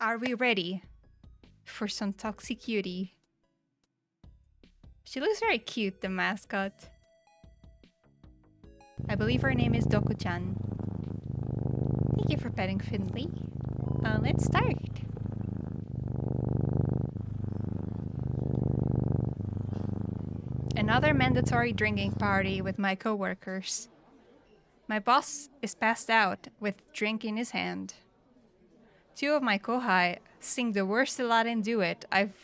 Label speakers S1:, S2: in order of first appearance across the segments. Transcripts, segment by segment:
S1: Are we ready for some Toxic Yuri? She looks very cute, the mascot. I believe her name is Doku-chan. Thank you for petting Finley. Let's start. Another mandatory drinking party with my coworkers. My boss is passed out with drink in his hand. Two of my kohai sing the worst Aladdin duet I've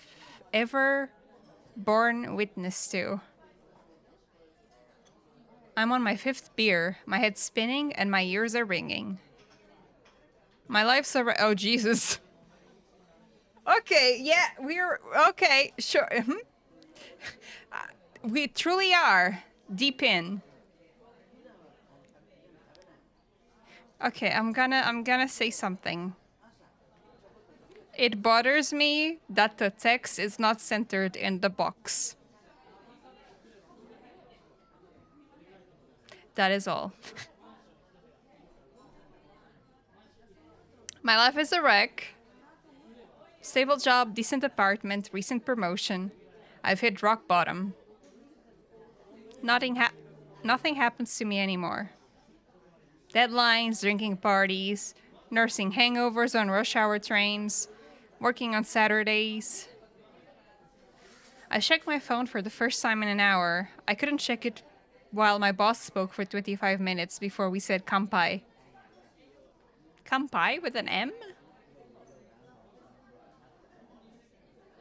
S1: ever borne witness to. I'm on my 5th beer, my head's spinning, and my ears are ringing. My life's a... Oh, Jesus. Okay, yeah, we're... Okay, sure. We truly are deep in. Okay, I'm gonna say something. It bothers me that the text is not centered in the box. That is all. My life is a wreck. Stable job, decent apartment, recent promotion. I've hit rock bottom. Nothing happens to me anymore. Deadlines, drinking parties, nursing hangovers on rush hour trains, working on Saturdays. I checked my phone for the first time in an hour. I couldn't check it while my boss spoke for 25 minutes before we said kampai. Kampai with an M?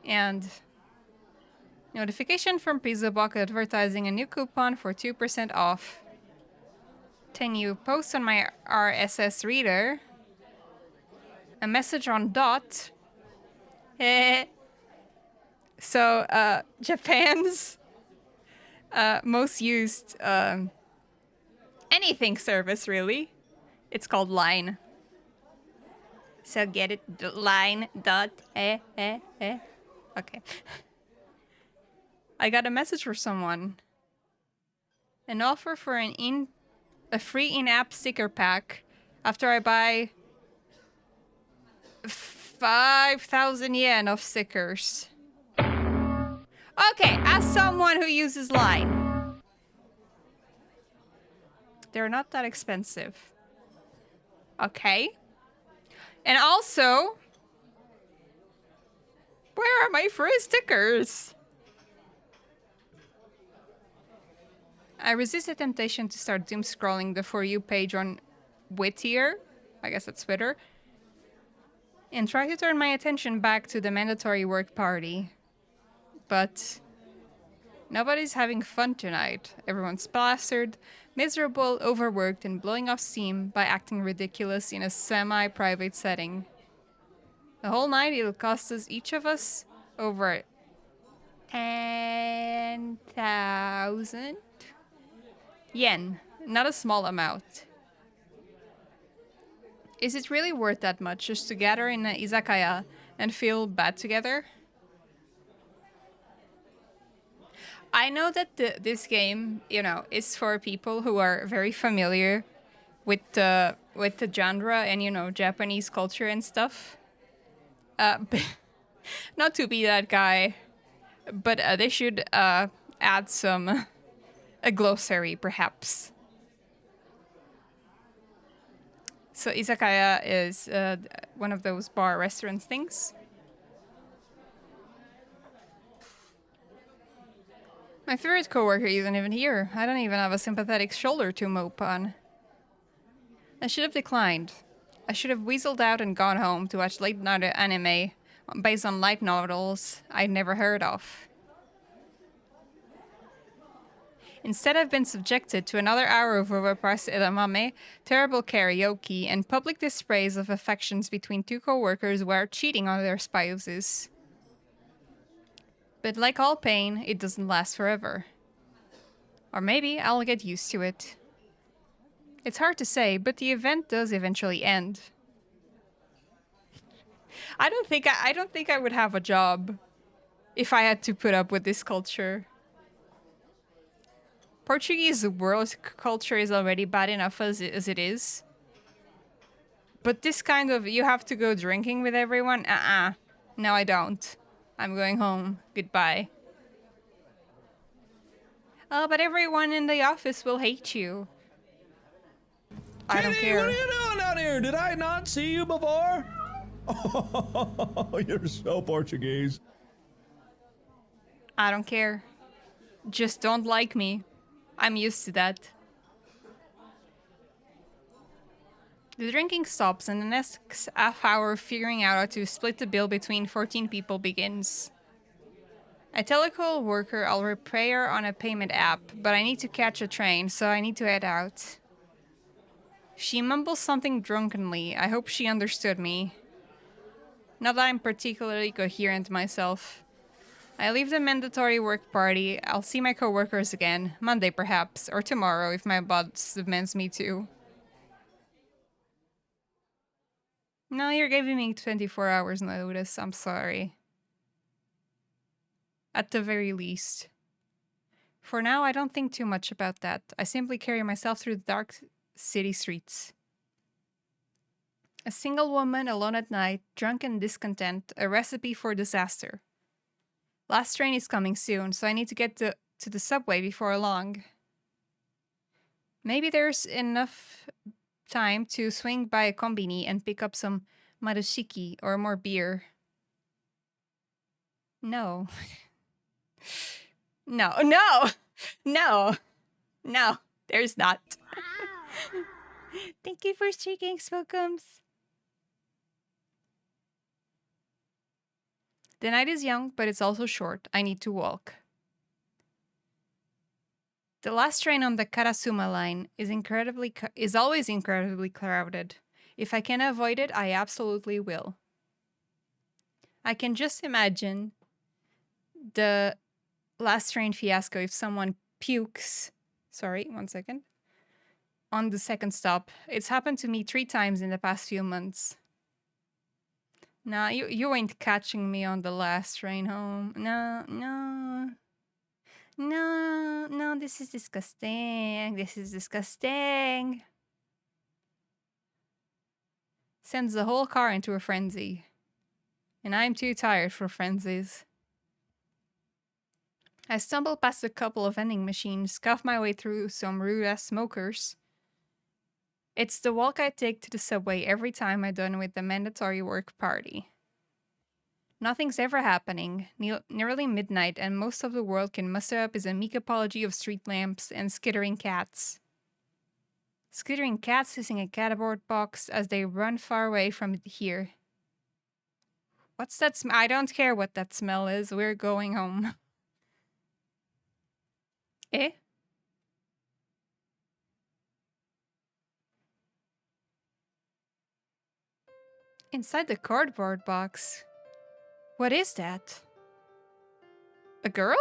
S1: And notification from Pizza Box advertising a new coupon for 2% off. 10 new posts on my RSS reader. A message on Dot. So, Japan's most used anything service, really. It's called Line. So get it, Line dot Okay. I got a message for someone. An offer for a free in-app sticker pack after I buy 5,000 yen of stickers. Okay, as someone who uses Line, they're not that expensive. Okay. And also, where are my free stickers? I resist the temptation to start doom scrolling the For You page on Whittier, I guess that's Twitter, and try to turn my attention back to the mandatory work party. But nobody's having fun tonight. Everyone's plastered, miserable, overworked, and blowing off steam by acting ridiculous in a semi-private setting. The whole night it'll cost each of us over 10,000 yen. Not a small amount. Is it really worth that much just to gather in an izakaya and feel bad together? I know that this game, is for people who are very familiar with the genre and, Japanese culture and stuff. Not to be that guy, but they should add a glossary, perhaps. So izakaya is one of those bar restaurant things. My favorite coworker isn't even here. I don't even have a sympathetic shoulder to mope on. I should have declined. I should have weaseled out and gone home to watch late night anime based on light novels I'd never heard of. Instead, I've been subjected to another hour of overpriced edamame, terrible karaoke, and public displays of affections between two co-workers who are cheating on their spouses. But like all pain, it doesn't last forever. Or maybe I'll get used to it. It's hard to say, but the event does eventually end. I don't think I would have a job if I had to put up with this culture. Portuguese world culture is already bad enough as it is. But this kind of, you have to go drinking with everyone? No, I don't. I'm going home. Goodbye. Oh, but everyone in the office will hate you. I don't care.
S2: What are you doing down here? Did I not see you before? Oh, you're so Portuguese.
S1: I don't care. Just don't like me. I'm used to that. The drinking stops and the next half hour of figuring out how to split the bill between 14 people begins. I tell a co-worker I'll repair on a payment app, but I need to catch a train, so I need to head out. She mumbles something drunkenly. I hope she understood me. Not that I'm particularly coherent myself. I leave the mandatory work party. I'll see my co-workers again. Monday perhaps, or tomorrow if my boss demands me to. No, you're giving me 24 hours notice. I'm sorry. At the very least. For now, I don't think too much about that. I simply carry myself through the dark city streets. A single woman alone at night, drunk and discontent, a recipe for disaster. Last train is coming soon, so I need to get to the subway before long. Maybe there's enough time to swing by a kombini and pick up some marushiki or more beer. No. No, there's not. Thank you for streaking, Spookums. The night is young, but it's also short. I need to walk. The last train on the Karasuma line is always incredibly crowded. If I can avoid it, I absolutely will. I can just imagine the last train fiasco if someone pukes. Sorry, 1 second. On the second stop. It's happened to me 3 times in the past few months. Nah, you ain't catching me on the last train home. No, this is disgusting. This is disgusting. Sends the whole car into a frenzy. And I'm too tired for frenzies. I stumble past a couple of vending machines, scuff my way through some rude-ass smokers. It's the walk I take to the subway every time I'm done with the mandatory work party. Nothing's ever happening. Nearly midnight, and most of the world can muster up is a meek apology of street lamps and skittering cats. Skittering cats using a cardboard box as they run far away from here. What's that smell? I don't care what that smell is. We're going home. Eh? Inside the cardboard box. What is that? A girl?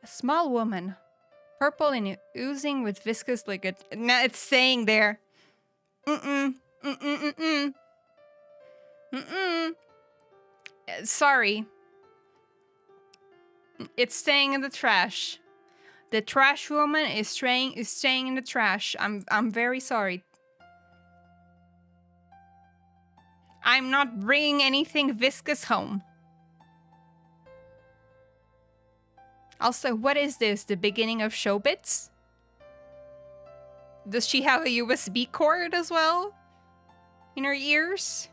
S1: A small woman. Purple and oozing with viscous liquid. No, it's staying there. Sorry. It's staying in the trash. The trash woman is staying in the trash. I'm very sorry. I'm not bringing anything viscous home. Also, what is this? The beginning of Showbits? Does she have a USB cord as well? In her ears?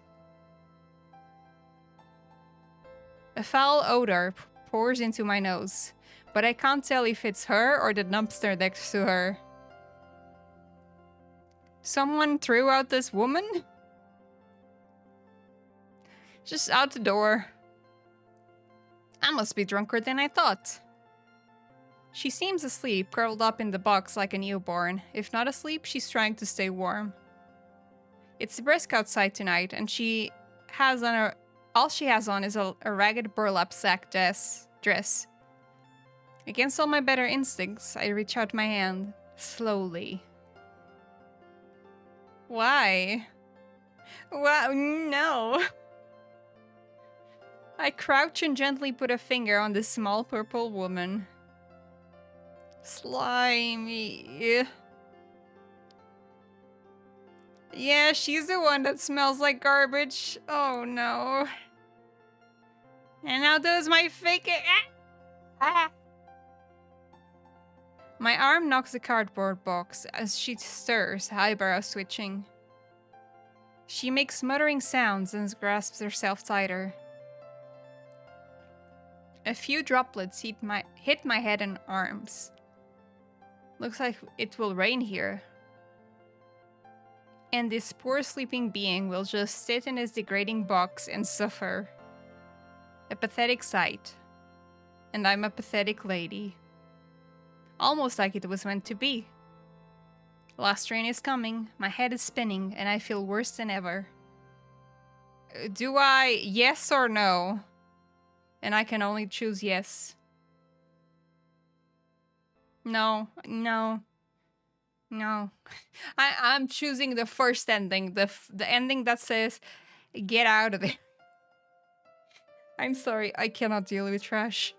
S1: A foul odor pours into my nose, but I can't tell if it's her or the dumpster next to her. Someone threw out this woman? Just out the door. I must be drunker than I thought. She seems asleep, curled up in the box like a newborn. If not asleep, she's trying to stay warm. It's brisk outside tonight, and all she has on is a ragged burlap sack dress. Against all my better instincts, I reach out my hand, slowly. Why? Wow, no. I crouch and gently put a finger on the small purple woman. Slimy. Yeah, she's the one that smells like garbage. Oh no. And now does my fake. Ah! My arm knocks the cardboard box as she stirs, eyebrows switching. She makes muttering sounds and grasps herself tighter. A few droplets hit my head and arms. Looks like it will rain here. And this poor sleeping being will just sit in his degrading box and suffer. A pathetic sight. And I'm a pathetic lady. Almost like it was meant to be. Last train is coming, my head is spinning, and I feel worse than ever. Do I yes or no? And I can only choose yes. No, no, no. I'm choosing the first ending, the ending that says, get out of there. I'm sorry, I cannot deal with trash.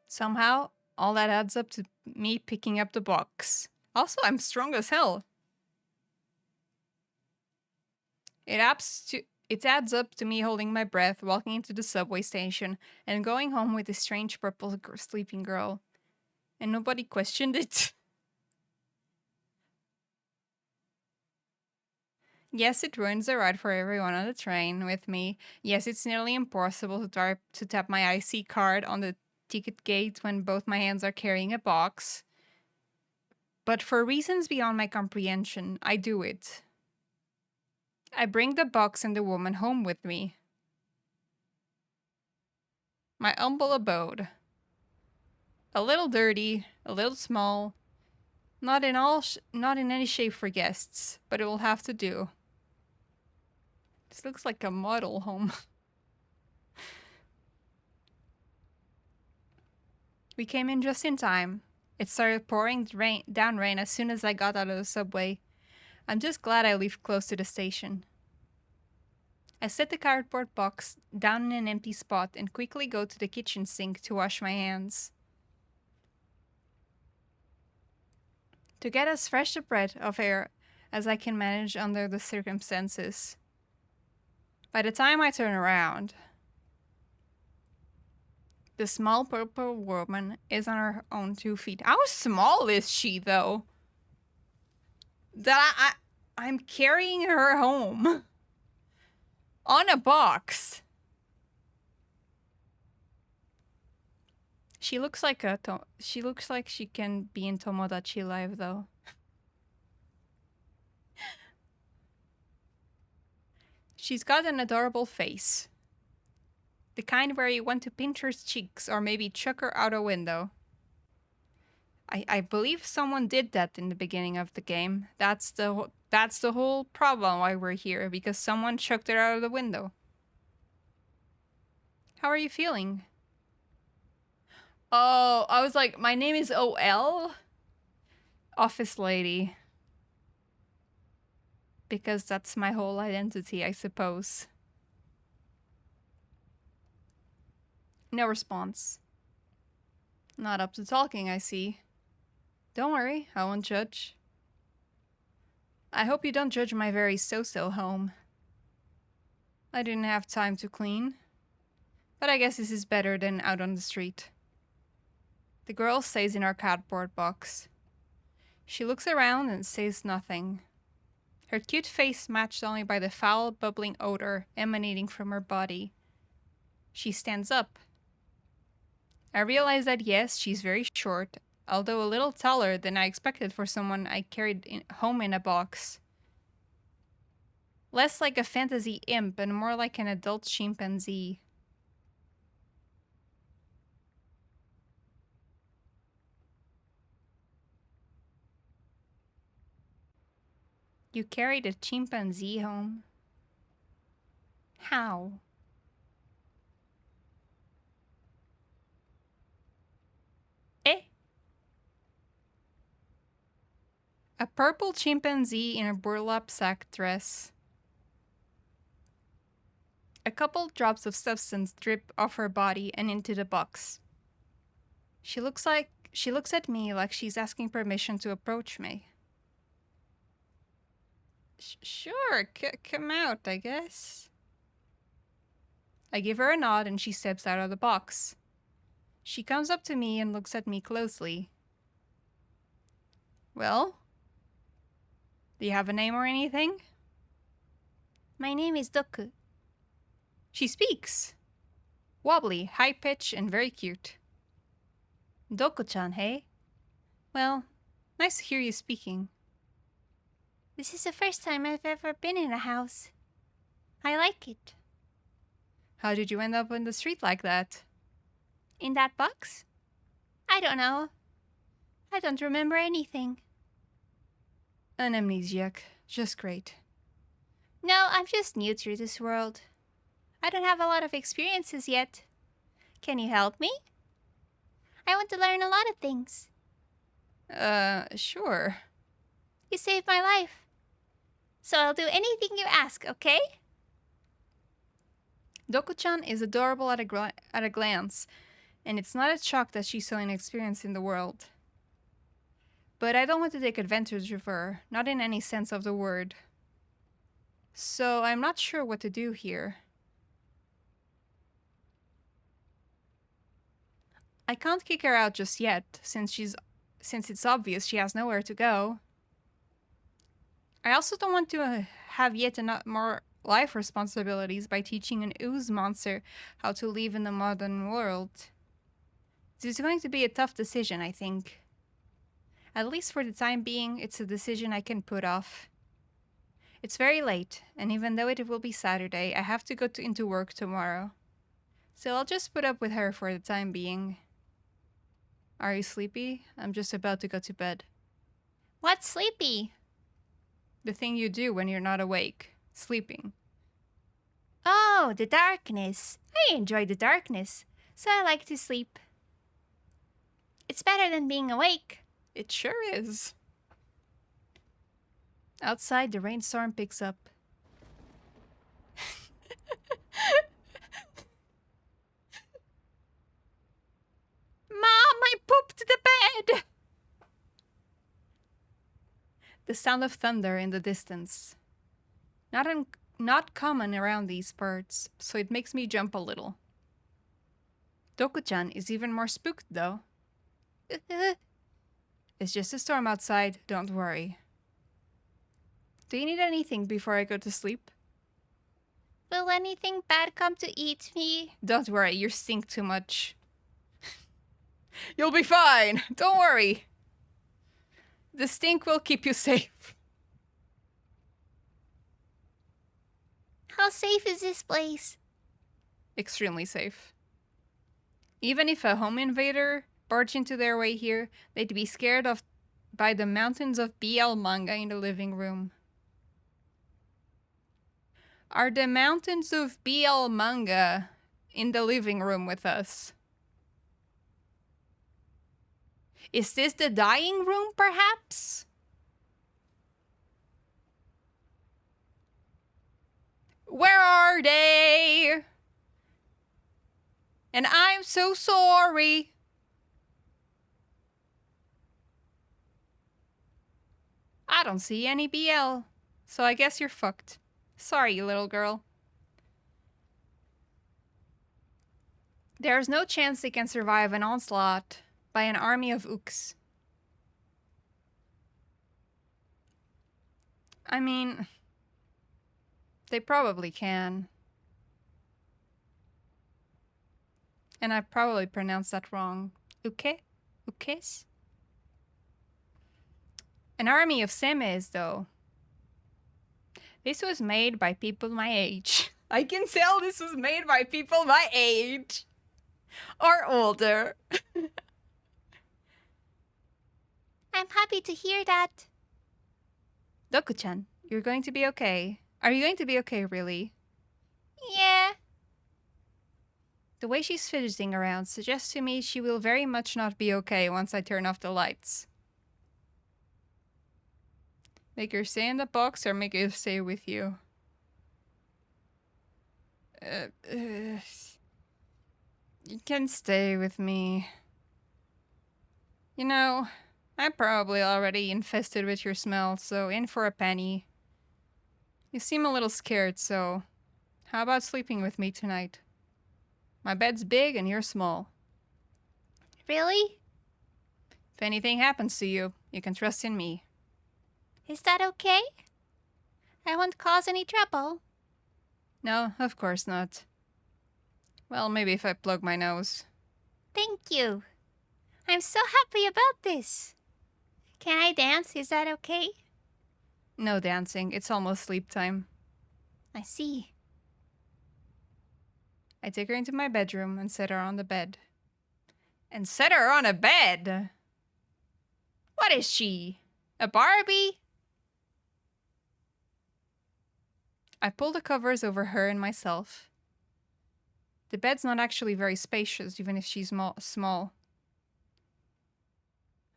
S1: Somehow, all that adds up to me picking up the box. Also, I'm strong as hell. It adds up to me holding my breath, walking into the subway station, and going home with this strange purple sleeping girl. And nobody questioned it. Yes, it ruins the ride for everyone on the train with me. Yes, it's nearly impossible to tap my IC card on the ticket gate when both my hands are carrying a box. But for reasons beyond my comprehension, I do it. I bring the box and the woman home with me. My humble abode. A little dirty, a little small, not in any shape for guests, but it will have to do. This looks like a model home. We came in just in time. It started pouring down rain as soon as I got out of the subway. I'm just glad I lived close to the station. I set the cardboard box down in an empty spot and quickly go to the kitchen sink to wash my hands. To get as fresh a breath of air as I can manage under the circumstances. By the time I turn around, the small purple woman is on her own 2 feet. How small is she, though? That I'm carrying her home on a box. She looks like she can be in Tomodachi Life, though. She's got an adorable face. The kind where you want to pinch her cheeks or maybe chuck her out a window. I believe someone did that in the beginning of the game. That's the whole problem why we're here, because someone chucked her out of the window. How are you feeling? Oh, I was like, my name is OL? Office lady. Because that's my whole identity, I suppose. No response. Not up to talking, I see. Don't worry, I won't judge. I hope you don't judge my very so-so home. I didn't have time to clean. But I guess this is better than out on the street. The girl stays in our cardboard box. She looks around and says nothing. Her cute face matched only by the foul, bubbling odor emanating from her body. She stands up. I realize that yes, she's very short, although a little taller than I expected for someone I carried home in a box. Less like a fantasy imp and more like an adult chimpanzee. You carried a chimpanzee home? How? Eh? A purple chimpanzee in a burlap sack dress. A couple drops of substance drip off her body and into the box. She looks like She looks at me like she's asking permission to approach me. Sure, come out, I guess. I give her a nod and she steps out of the box. She comes up to me and looks at me closely. Well? Do you have a name or anything? My name is Doku. She speaks. Wobbly, high-pitched, and very cute. Doku-chan, hey? Well, nice to hear you speaking. This is the first time I've ever been in a house. I like it. How did you end up on the street like that? In that box? I don't know. I don't remember anything. An amnesiac. Just great. No, I'm just new to this world. I don't have a lot of experiences yet. Can you help me? I want to learn a lot of things. Sure. You saved my life. So I'll do anything you ask, okay? Doku-chan is adorable at a glance, and it's not a shock that she's so inexperienced in the world. But I don't want to take advantage of her, not in any sense of the word. So I'm not sure what to do here. I can't kick her out just yet, since it's obvious she has nowhere to go. I also don't want to have yet more life responsibilities by teaching an ooze monster how to live in the modern world. This is going to be a tough decision, I think. At least for the time being, it's a decision I can put off. It's very late, and even though it will be Saturday, I have to go into work tomorrow. So I'll just put up with her for the time being. Are you sleepy? I'm just about to go to bed. What's sleepy? The thing you do when you're not awake. Sleeping. Oh, the darkness. I enjoy the darkness, so I like to sleep. It's better than being awake. It sure is. Outside, the rainstorm picks up. Mom, I pooped the bed! The sound of thunder in the distance. Not common around these parts, so it makes me jump a little. Doku-chan is even more spooked, though. It's just a storm outside, don't worry. Do you need anything before I go to sleep? Will anything bad come to eat me? Don't worry, you stink too much. You'll be fine, don't worry. The stink will keep you safe. How safe is this place? Extremely safe. Even if a home invader barged into their way here, they'd be scared of by the mountains of BL manga in the living room. Are the mountains of BL manga in the living room with us? Is this the dying room, perhaps? Where are they? And I'm so sorry. I don't see any BL, so I guess you're fucked. Sorry, little girl. There's no chance they can survive an onslaught by an army of ooks. I mean, they probably can. And I probably pronounced that wrong. Uke? Ukes? An army of semes, though. This was made by people my age. I can tell this was made by people my age. Or older. I'm happy to hear that. Doku-chan, you're going to be okay. Are you going to be okay, really? Yeah. The way she's fidgeting around suggests to me she will very much not be okay once I turn off the lights. Make her stay in the box or make her stay with you? You can stay with me. You know, I'm probably already infested with your smell, so in for a penny. You seem a little scared, so how about sleeping with me tonight? My bed's big and you're small.
S3: Really?
S1: If anything happens to you, you can trust in me.
S3: Is that okay? I won't cause any trouble.
S1: No, of course not. Well, maybe if I plug my nose.
S3: Thank you. I'm so happy about this. Can I dance? Is that okay?
S1: No dancing, it's almost sleep time.
S3: I see.
S1: I take her into my bedroom and set her on the bed. And set her on a bed? What is she? A Barbie? I pull the covers over her and myself. The bed's not actually very spacious, even if she's small.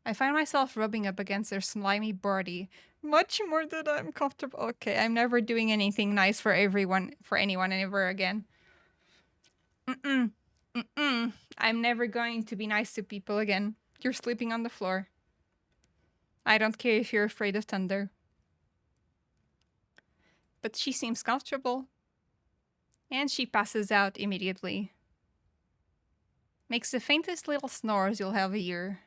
S1: I find myself rubbing up against her slimy body, much more than I'm comfortable. Okay, I'm never doing anything nice for anyone ever again. I'm never going to be nice to people again. You're sleeping on the floor. I don't care if you're afraid of thunder. But she seems comfortable. And she passes out immediately. Makes the faintest little snores you'll ever hear.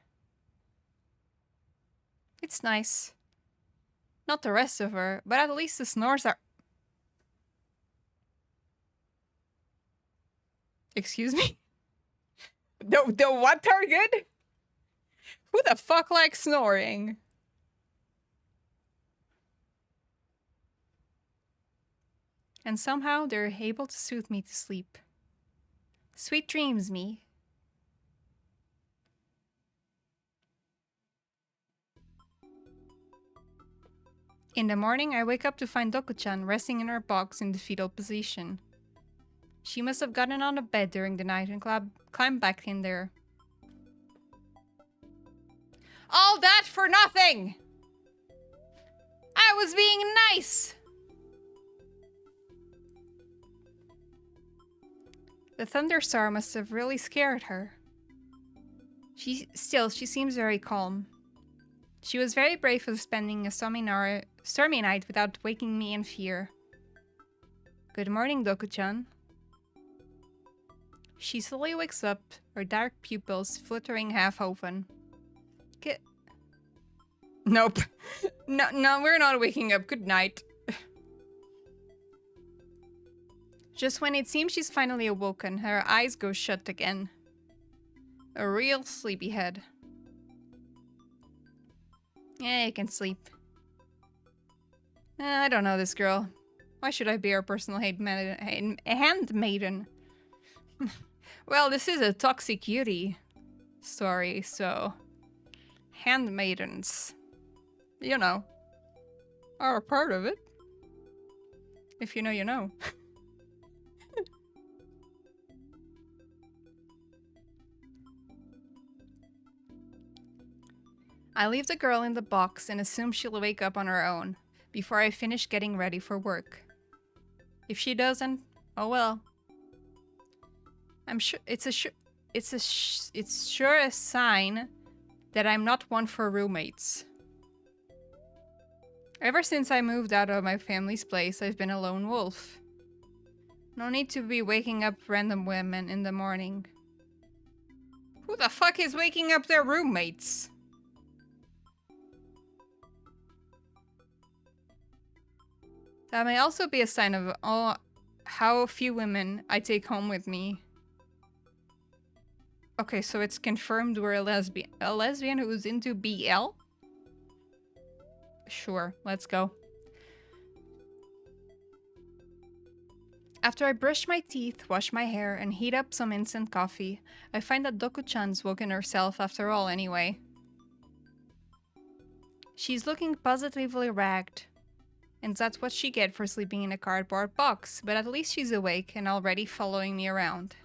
S1: It's nice. Not the rest of her, but at least the snores are... Excuse me? The what are good? Who the fuck likes snoring? And somehow they're able to soothe me to sleep. Sweet dreams, me. In the morning, I wake up to find Doku-chan resting in her box in the fetal position. She must have gotten on the bed during the night and climbed back in there. All that for nothing! I was being nice! The thunderstorm must have really scared her. She seems very calm. She was very brave for spending a stormy night without waking me in fear. Good morning, Doku-chan. She slowly wakes up, her dark pupils flittering half open. Nope. No, we're not waking up. Good night. Just when it seems she's finally awoken, her eyes go shut again. A real sleepyhead. Yeah, you can sleep. I don't know this girl. Why should I be her personal handmaiden? Well, this is a Toxic Yuri story, so... handmaidens, you know, are a part of it. If you know, you know. I leave the girl in the box and assume she'll wake up on her own before I finish getting ready for work. If she doesn't, oh well. I'm sure it's sure a sign that I'm not one for roommates. Ever since I moved out of my family's place, I've been a lone wolf. No need to be waking up random women in the morning. Who the fuck is waking up their roommates? That may also be a sign of how few women I take home with me. Okay, so it's confirmed we're a lesbian. A lesbian who's into BL? Sure, let's go. After I brush my teeth, wash my hair, and heat up some instant coffee, I find that Doku-chan's woken herself after all anyway. She's looking positively ragged. And that's what she get for sleeping in a cardboard box, but at least she's awake and already following me around.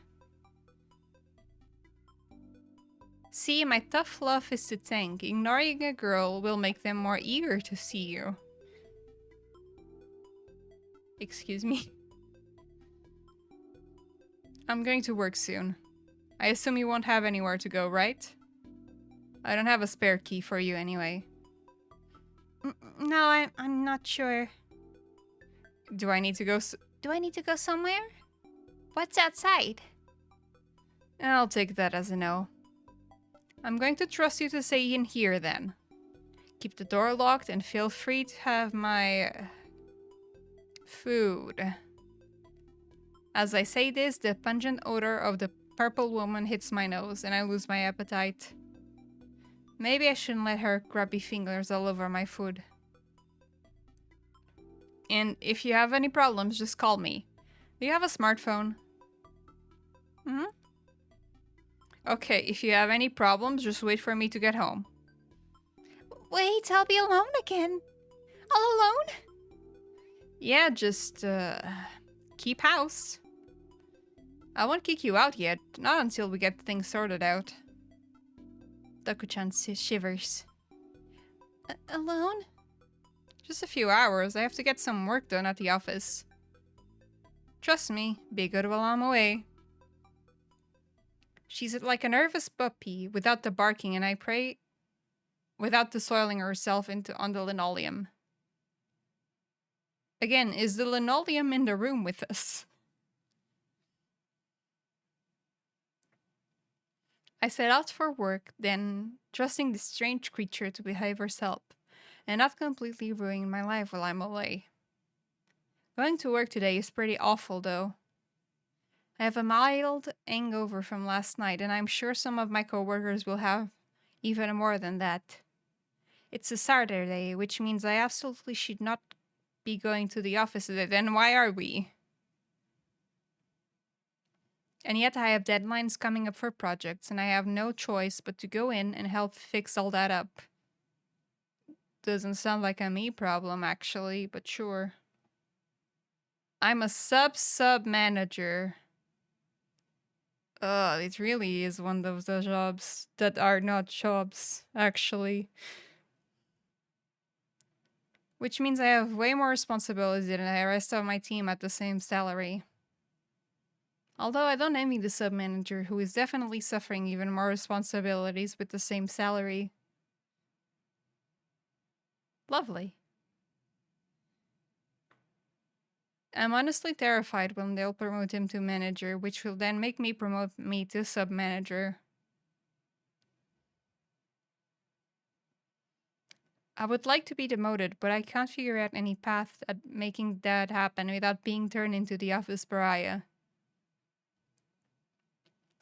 S1: See, my tough love is to tank. Ignoring a girl will make them more eager to see you. Excuse me? I'm going to work soon. I assume you won't have anywhere to go, right? I don't have a spare key for you anyway.
S3: No, I'm not sure.
S1: Do I need to go?
S3: Do I need to go somewhere? What's outside?
S1: I'll take that as a no. I'm going to trust you to stay in here then. Keep the door locked and feel free to have my food. As I say this, the pungent odor of the purple woman hits my nose and I lose my appetite. Maybe I shouldn't let her grubby fingers all over my food. And if you have any problems, just call me. Do you have a smartphone?
S3: Hmm?
S1: Okay, if you have any problems, just wait for me to get home.
S3: Wait, I'll be alone again. All alone?
S1: Yeah, just, keep house. I won't kick you out yet, not until we get things sorted out. Doku-chan shivers.
S3: Alone?
S1: Just a few hours. I have to get some work done at the office. Trust me, be good while I'm away. She's like a nervous puppy without the barking, and I pray without the soiling herself on the linoleum. Again, is the linoleum in the room with us? I set out for work, then trusting this strange creature to behave herself, and not completely ruining my life while I'm away. Going to work today is pretty awful, though. I have a mild hangover from last night, and I'm sure some of my coworkers will have even more than that. It's a Saturday, which means I absolutely should not be going to the office today. Then why are we? And yet I have deadlines coming up for projects, and I have no choice but to go in and help fix all that up. Doesn't sound like a me problem, actually, but sure. I'm a sub-manager. It really is one of those jobs that are not jobs, actually. Which means I have way more responsibility than the rest of my team at the same salary. Although I don't envy the sub-manager, who is definitely suffering even more responsibilities with the same salary. Lovely. I'm honestly terrified when they'll promote him to manager, which will then make me promote me to sub-manager. I would like to be demoted, but I can't figure out any path at making that happen without being turned into the office pariah.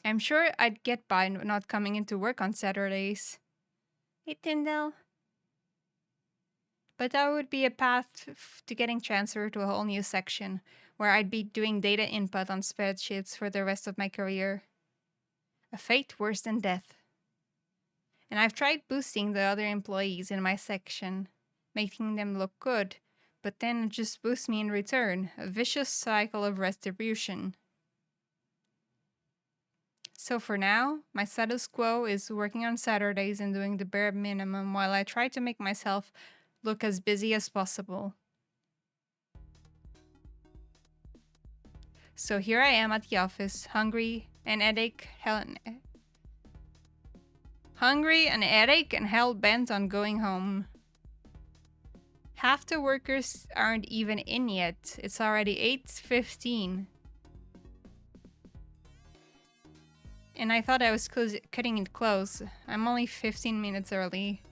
S1: I'm sure I'd get by not coming into work on Saturdays.
S3: Hey, Tyndall.
S1: But that would be a path to getting transferred to a whole new section, where I'd be doing data input on spreadsheets for the rest of my career. A fate worse than death. And I've tried boosting the other employees in my section, making them look good, but then it just boosts me in return, a vicious cycle of retribution. So for now, my status quo is working on Saturdays and doing the bare minimum while I try to make myself look as busy as possible. So here I am at the office, hungry and headache, and hell-bent on going home. Half the workers aren't even in yet. It's already 8:15. And I thought I was cutting it close. I'm only 15 minutes early.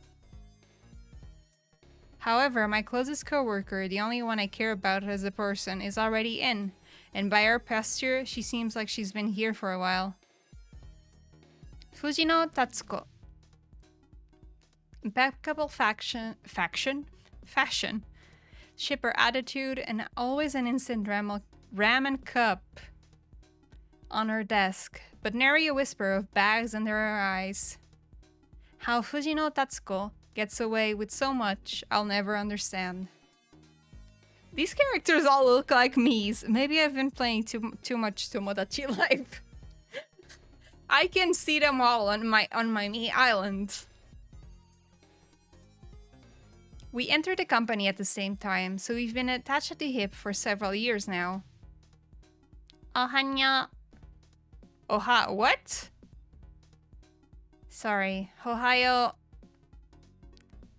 S1: However, my closest coworker, the only one I care about as a person, is already in. And by her posture, she seems like she's been here for a while. Fujino Tatsuko. Impeccable fashion, shipper attitude, and always an instant ramen cup on her desk, but nary a whisper of bags under her eyes. How Fujino Tatsuko gets away with so much, I'll never understand. These characters all look like me's. Maybe I've been playing too much Tomodachi Life. I can see them all on my me island. We entered the company at the same time, so we've been attached at the hip for several years now.
S3: Ohanya.
S1: Oha, what? Sorry. Ohio.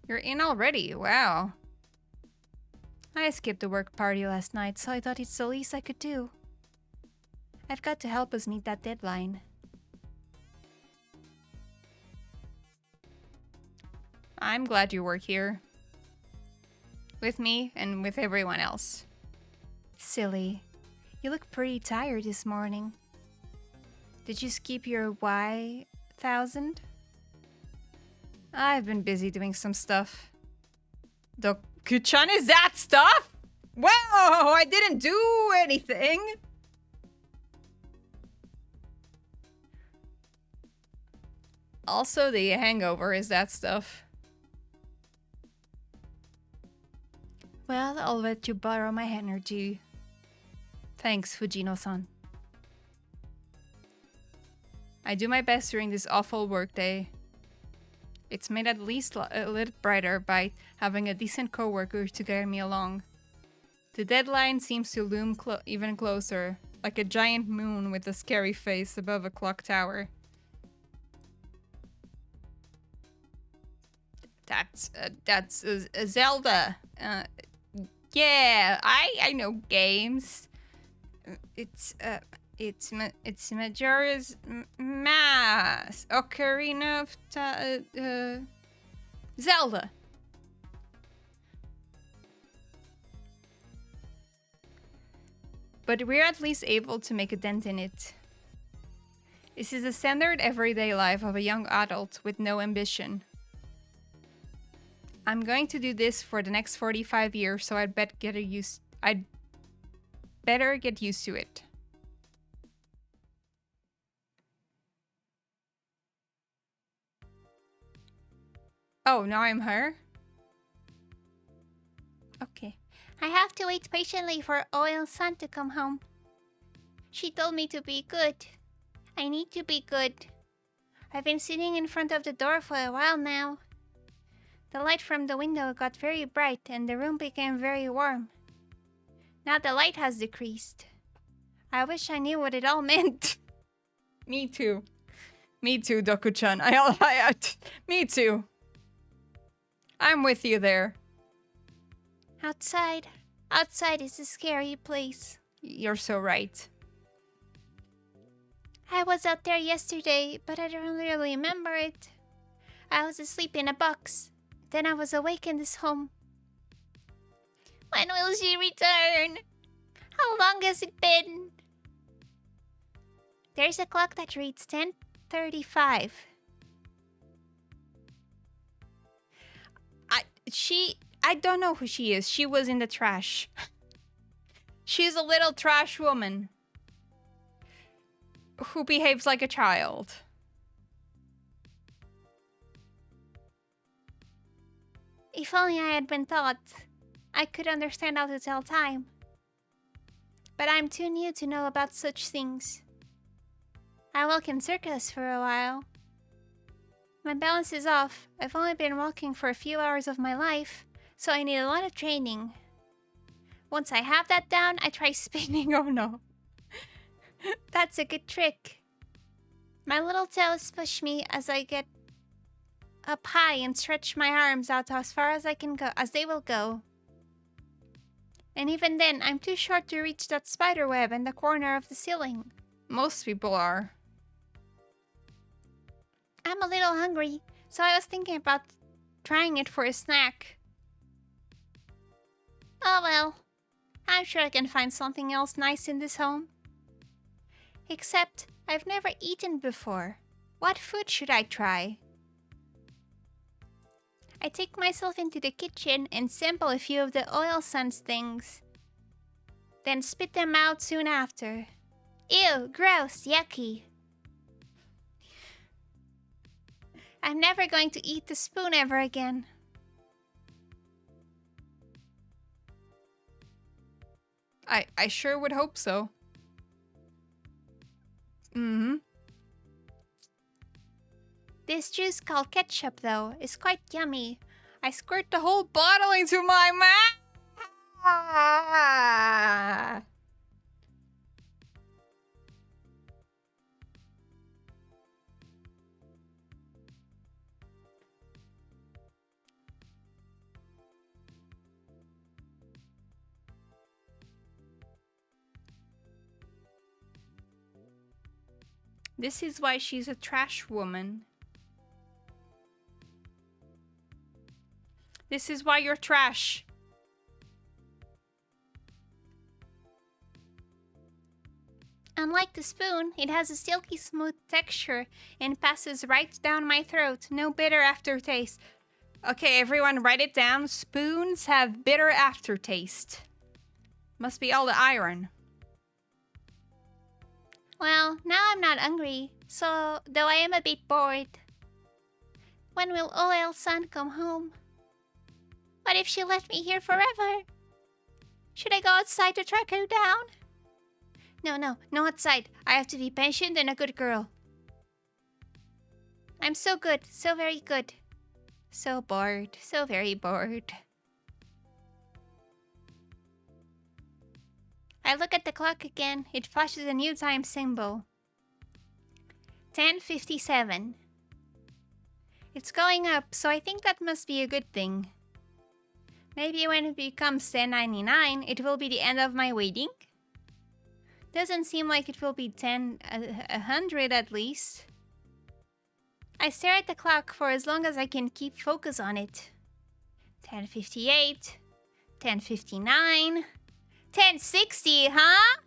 S1: You're in already. Wow. I skipped the work party last night, so I thought it's the least I could do. I've got to help us meet that deadline. I'm glad you work here. With me and with everyone else. Silly. You look pretty tired this morning. Did you skip your Y1000? I've been busy doing some stuff. Doku-chan is that stuff? Whoa! I didn't do anything! Also, the hangover is that stuff. Well, I'll let you borrow my energy. Thanks, Fujino-san. I do my best during this awful workday. It's made at least a little brighter by having a decent coworker to carry me along. The deadline seems to loom even closer, like a giant moon with a scary face above a clock tower. That's Zelda. Yeah, I know games. It's Majora's Mask, Ocarina of Zelda. But we're at least able to make a dent in it. This is the standard everyday life of a young adult with no ambition. I'm going to do this for the next 45 years, so I'd better get used to it. Oh, now I'm her? Okay.
S3: I have to wait patiently for Oil-san to come home. She told me to be good. I need to be good. I've been sitting in front of the door for a while now. The light from the window got very bright and the room became very warm. Now the light has decreased. I wish I knew what it all meant.
S1: Me too. Me too, Doku-chan. Me too. I'm with you there.
S3: Outside is a scary place.
S1: You're so right.
S3: I was out there yesterday, but I don't really remember it. I was asleep in a box. Then I was awake in this home. When will she return? How long has it been? There's a clock that reads 10:35.
S1: I don't know who she is. She was in the trash. She's a little trash woman who behaves like a child.
S3: If only I had been taught, I could understand how to tell time. But I'm too new to know about such things. I walk in circus for a while. My balance is off. I've only been walking for a few hours of my life, so I need a lot of training. Once I have that down, I try spinning. Oh no. That's a good trick. My little toes push me as I get up high and stretch my arms out as far as I can go, as they will go. And even then, I'm too short to reach that spider web in the corner of the ceiling.
S1: Most people are.
S3: I'm a little hungry, so I was thinking about trying it for a snack. Oh well, I'm sure I can find something else nice in this home. Except, I've never eaten before. What food should I try? I take myself into the kitchen and sample a few of the Oil-san's things. Then spit them out soon after. Ew, gross, yucky. I'm never going to eat the spoon ever again.
S1: I sure would hope so. Mm-hmm.
S3: This juice called ketchup, though, is quite yummy.
S1: I squirt the whole bottle into my mouth. This is why she's a trash woman. This is why you're trash.
S3: Unlike the spoon, it has a silky smooth texture and passes right down my throat. No bitter aftertaste.
S1: Okay, everyone write it down. Spoons have bitter aftertaste. Must be all the iron.
S3: Well, now I'm not hungry, so though I am a bit bored. When will OL-san come home? What if she left me here forever? Should I go outside to track her down? No outside. I have to be patient and a good girl. I'm so good, so very good. So bored, so very bored. I look at the clock again. It flashes a new time symbol. 10:57. It's going up, so I think that must be a good thing. Maybe when it becomes 10:99, it will be the end of my waiting? Doesn't seem like it will be 100 at least. I stare at the clock for as long as I can keep focus on it. 10:58, 10:59, 10:60, huh?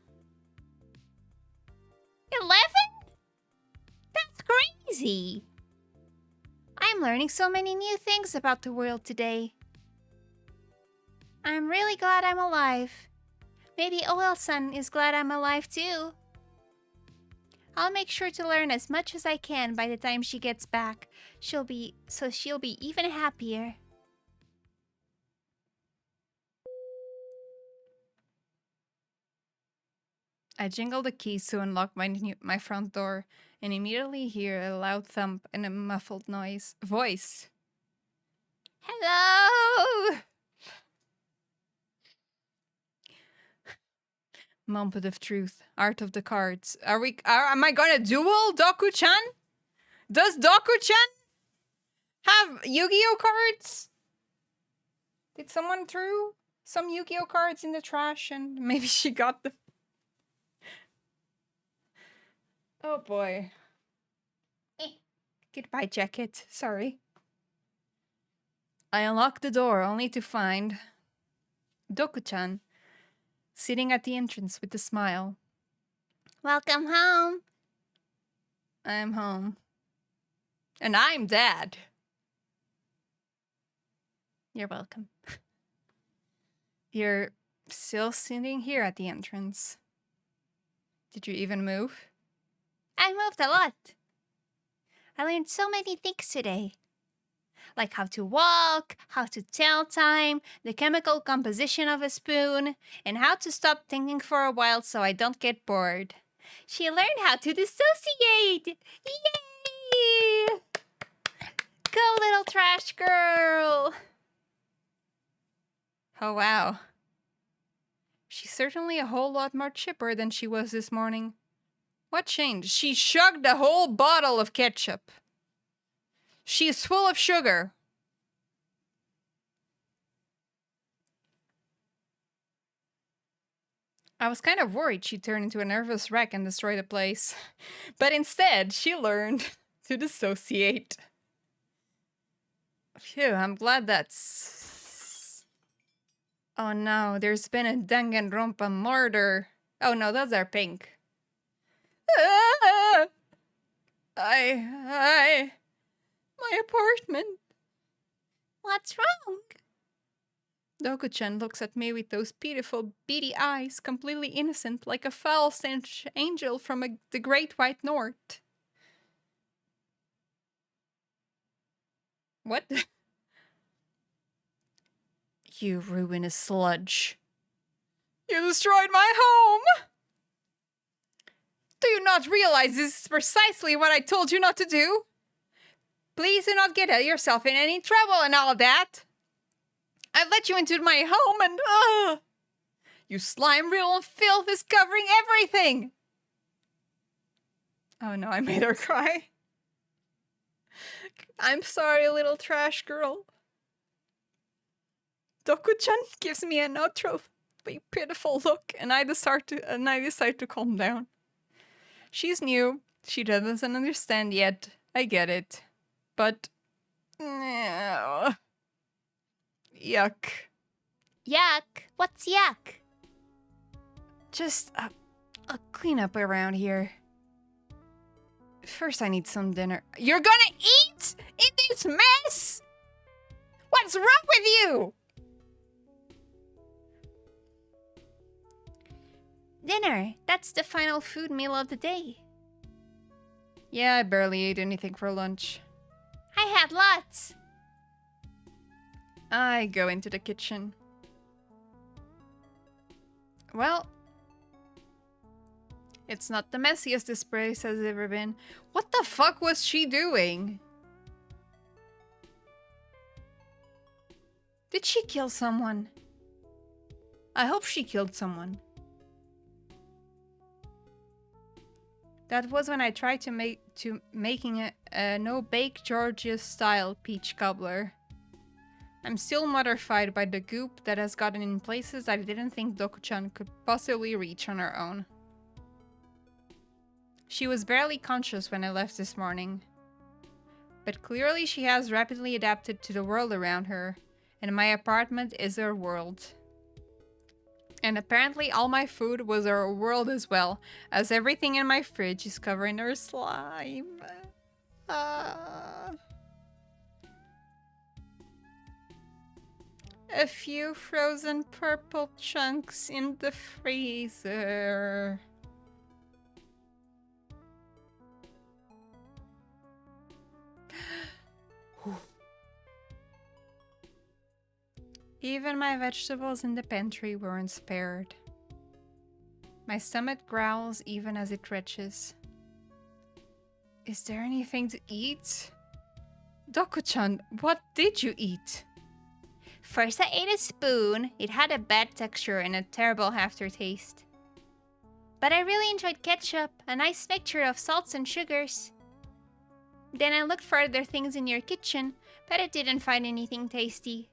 S3: 11? That's crazy! I'm learning so many new things about the world today. I'm really glad I'm alive. Maybe OL-san is glad I'm alive too. I'll make sure to learn as much as I can by the time she gets back. She'll be even happier.
S1: I jingle the keys to unlock my front door and immediately hear a loud thump and a muffled voice. Hello! Moment of truth. Art of the cards. Am I gonna duel Doku-chan? Does Doku-chan have Yu-Gi-Oh cards? Did someone threw some Yu-Gi-Oh cards in the trash and maybe she got them? Oh boy. Goodbye, jacket. Sorry. I unlock the door only to find Doku-chan sitting at the entrance with a smile.
S3: Welcome home.
S1: I'm home. And I'm Dad. You're welcome. You're still sitting here at the entrance. Did you even move?
S3: I moved a lot. I learned so many things today. Like how to walk, how to tell time, the chemical composition of a spoon, and how to stop thinking for a while so I don't get bored. She learned how to dissociate! Yay! Go, little trash girl!
S1: Oh, wow. She's certainly a whole lot more chipper than she was this morning. What changed? She chugged a whole bottle of ketchup. She's full of sugar. I was kind of worried she'd turn into a nervous wreck and destroy the place. But instead, she learned to dissociate. Phew, I'm glad that's... Oh no, there's been a Danganronpa murder. Oh no, those are pink. Ah! My apartment.
S3: What's wrong?
S1: Doku-chan looks at me with those beautiful, beady eyes, completely innocent, like a foul-sent angel from the Great White North. What? You ruinous sludge. You destroyed my home! Do you not realize this is precisely what I told you not to do? Please do not get yourself in any trouble and all of that. I let you into my home and, you slime-riddled filth is covering everything! Oh no, I made her cry. I'm sorry, little trash girl. Doku-chan gives me an outro, pitiful look, and I decide to calm down. She's new, She doesn't understand yet. I get it. But... Yuck.
S3: Yuck. What's yuck?
S1: Just a cleanup around here. First, I need some dinner. You're gonna eat in this mess? What's wrong with you?
S3: Dinner. That's the final food meal of the day.
S1: Yeah, I barely ate anything for lunch.
S3: I had lots.
S1: I go into the kitchen. Well, it's not the messiest this place has ever been. What the fuck was she doing? Did she kill someone? I hope she killed someone. That was when I tried to making a no-bake Georgia style peach cobbler. I'm still mortified by the goop that has gotten in places I didn't think Doku-chan could possibly reach on her own. She was barely conscious when I left this morning. But clearly she has rapidly adapted to the world around her, and my apartment is her world. And apparently all my food was her world as well, as everything in my fridge is covered in her slime. A few frozen purple chunks in the freezer. Even my vegetables in the pantry weren't spared. My stomach growls even as it retches. Is there anything to eat? Doku-chan, what did you eat?
S3: First I ate a spoon. It had a bad texture and a terrible aftertaste. But I really enjoyed ketchup, a nice mixture of salts and sugars. Then I looked for other things in your kitchen, but I didn't find anything tasty.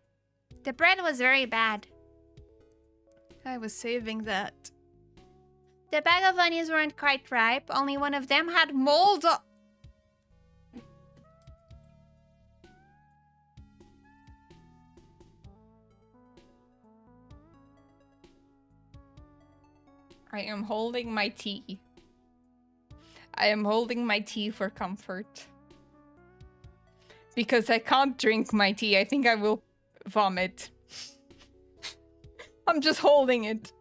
S3: The bread was very bad.
S1: I was saving that.
S3: The bag of onions weren't quite ripe, only one of them had mold.
S1: I am holding my tea. I am holding my tea for comfort. Because I can't drink my tea. I think I will vomit. I'm just holding it.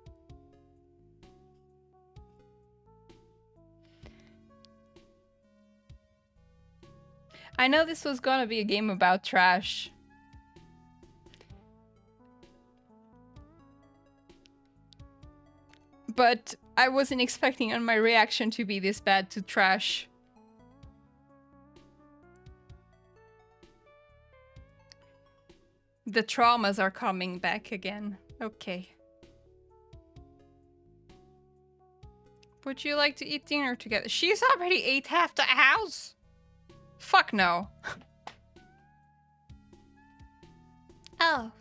S1: I know this was gonna be a game about trash. But I wasn't expecting my reaction to be this bad to trash. The traumas are coming back again. Okay. Would you like to eat dinner together? She's already ate half the house. Fuck no.
S3: Oh.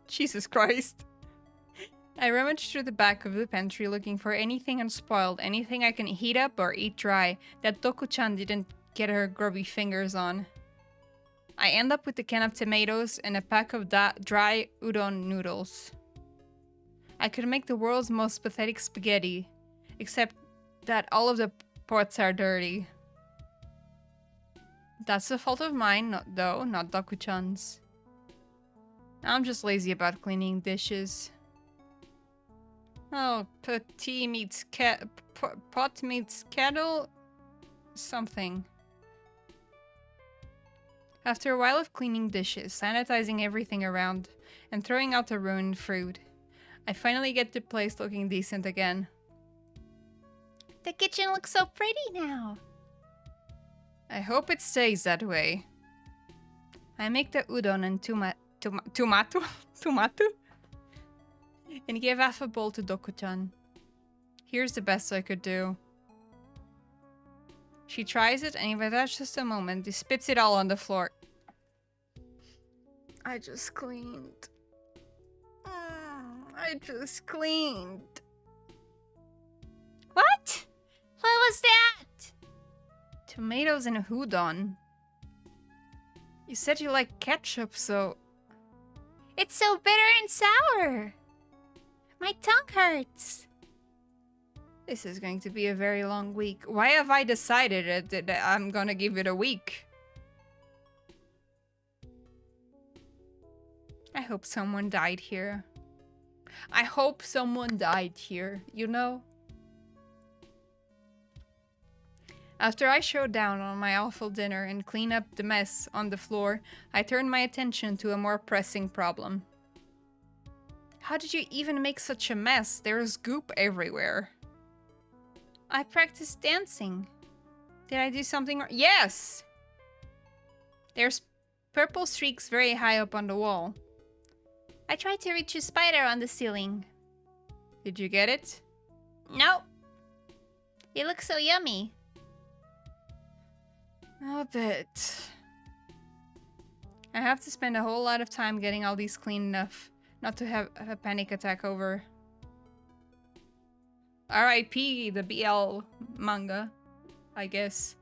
S1: Jesus Christ. I rummaged through the back of the pantry looking for anything unspoiled, anything I can heat up or eat dry that Doku-chan didn't get her grubby fingers on. I end up with a can of tomatoes and a pack of dry udon noodles. I could make the world's most pathetic spaghetti, except that all of the pots are dirty. That's the fault of mine, not Doku-chan's. I'm just lazy about cleaning dishes. Oh, tea meets pot meets kettle? Something. After a while of cleaning dishes, sanitizing everything around, and throwing out the ruined food, I finally get the place looking decent again.
S3: The kitchen looks so pretty now.
S1: I hope it stays that way. I make the udon and tomato? And give half a bowl to Doku-chan. Here's the best I could do. She tries it, and if that's just a moment, she spits it all on the floor. I just cleaned. I just cleaned.
S3: What?
S1: Tomatoes and udon. You said you like ketchup, so...
S3: It's so bitter and sour. My tongue hurts.
S1: This is going to be a very long week. Why have I decided that I'm gonna give it a week? I hope someone died here. I hope someone died here, you know? After I showed down on my awful dinner and cleaned up the mess on the floor, I turned my attention to a more pressing problem. How did you even make such a mess? There's goop everywhere. I practiced dancing. Did I do something wrong? Yes! There's purple streaks very high up on the wall.
S3: I tried to reach a spider on the ceiling.
S1: Did you get it?
S3: No. It looks so yummy.
S1: A bit. I have to spend a whole lot of time getting all these clean enough not to have a panic attack over. R.I.P. the BL manga, I guess.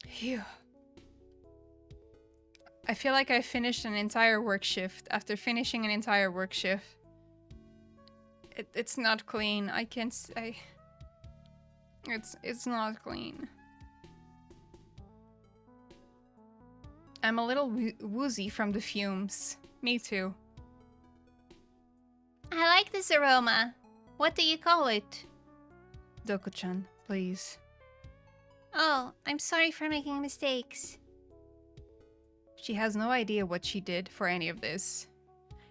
S1: Phew. I feel like I finished an entire work shift after finishing an entire work shift. It's not clean. I can't say. It's not clean. I'm a little woozy from the fumes. Me too.
S3: I like this aroma. What do you call it?
S1: Doko-chan, please.
S3: Oh, I'm sorry for making mistakes.
S1: She has no idea what she did for any of this.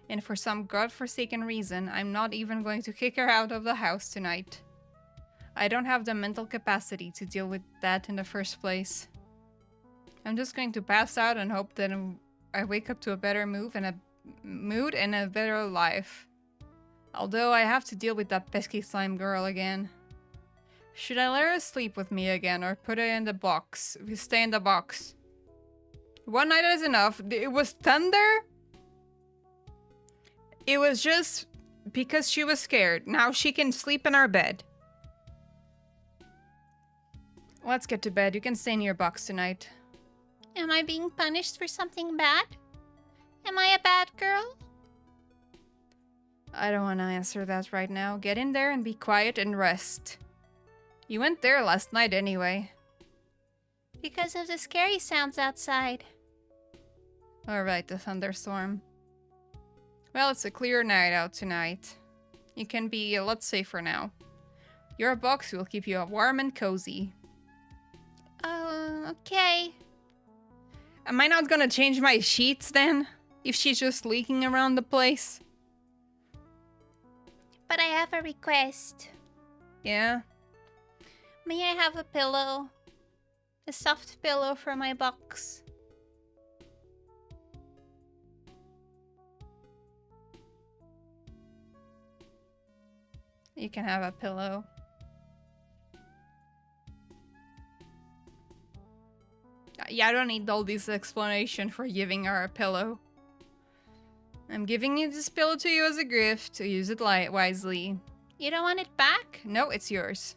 S1: And for some godforsaken reason, I'm not even going to kick her out of the house tonight. I don't have the mental capacity to deal with that in the first place. I'm just going to pass out and hope that I wake up to a better mood and a better life. Although I have to deal with that pesky slime girl again. Should I let her sleep with me again or put her in the box? We stay in the box. One night is enough. It was thunder. It was just because she was scared. Now she can sleep in our bed. Let's get to bed. You can stay in your box tonight.
S3: Am I being punished for something bad? Am I a bad girl?
S1: I don't want to answer that right now. Get in there and be quiet and rest. You went there last night anyway.
S3: Because of the scary sounds outside.
S1: Alright, the thunderstorm. Well, it's a clear night out tonight. You can be a lot safer now. Your box will keep you warm and cozy.
S3: Oh, okay.
S1: Am I not gonna change my sheets then? If she's just leaking around the place?
S3: But I have a request.
S1: Yeah?
S3: May I have a pillow? A soft pillow for my box.
S1: You can have a pillow. Yeah, I don't need all this explanation for giving her a pillow. I'm giving you this pillow to you as a gift. To use it wisely.
S3: You don't want it back?
S1: No, it's yours.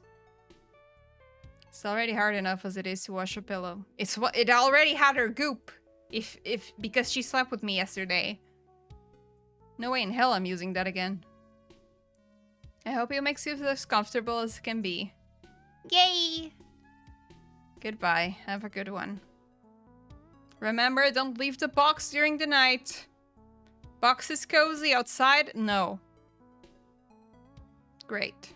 S1: It's already hard enough as it is to wash a pillow. It already had her goop. Because she slept with me yesterday. No way in hell I'm using that again. I hope it makes you as comfortable as it can be.
S3: Yay!
S1: Goodbye. Have a good one. Remember, don't leave the box during the night. Box is cozy outside? No. Great.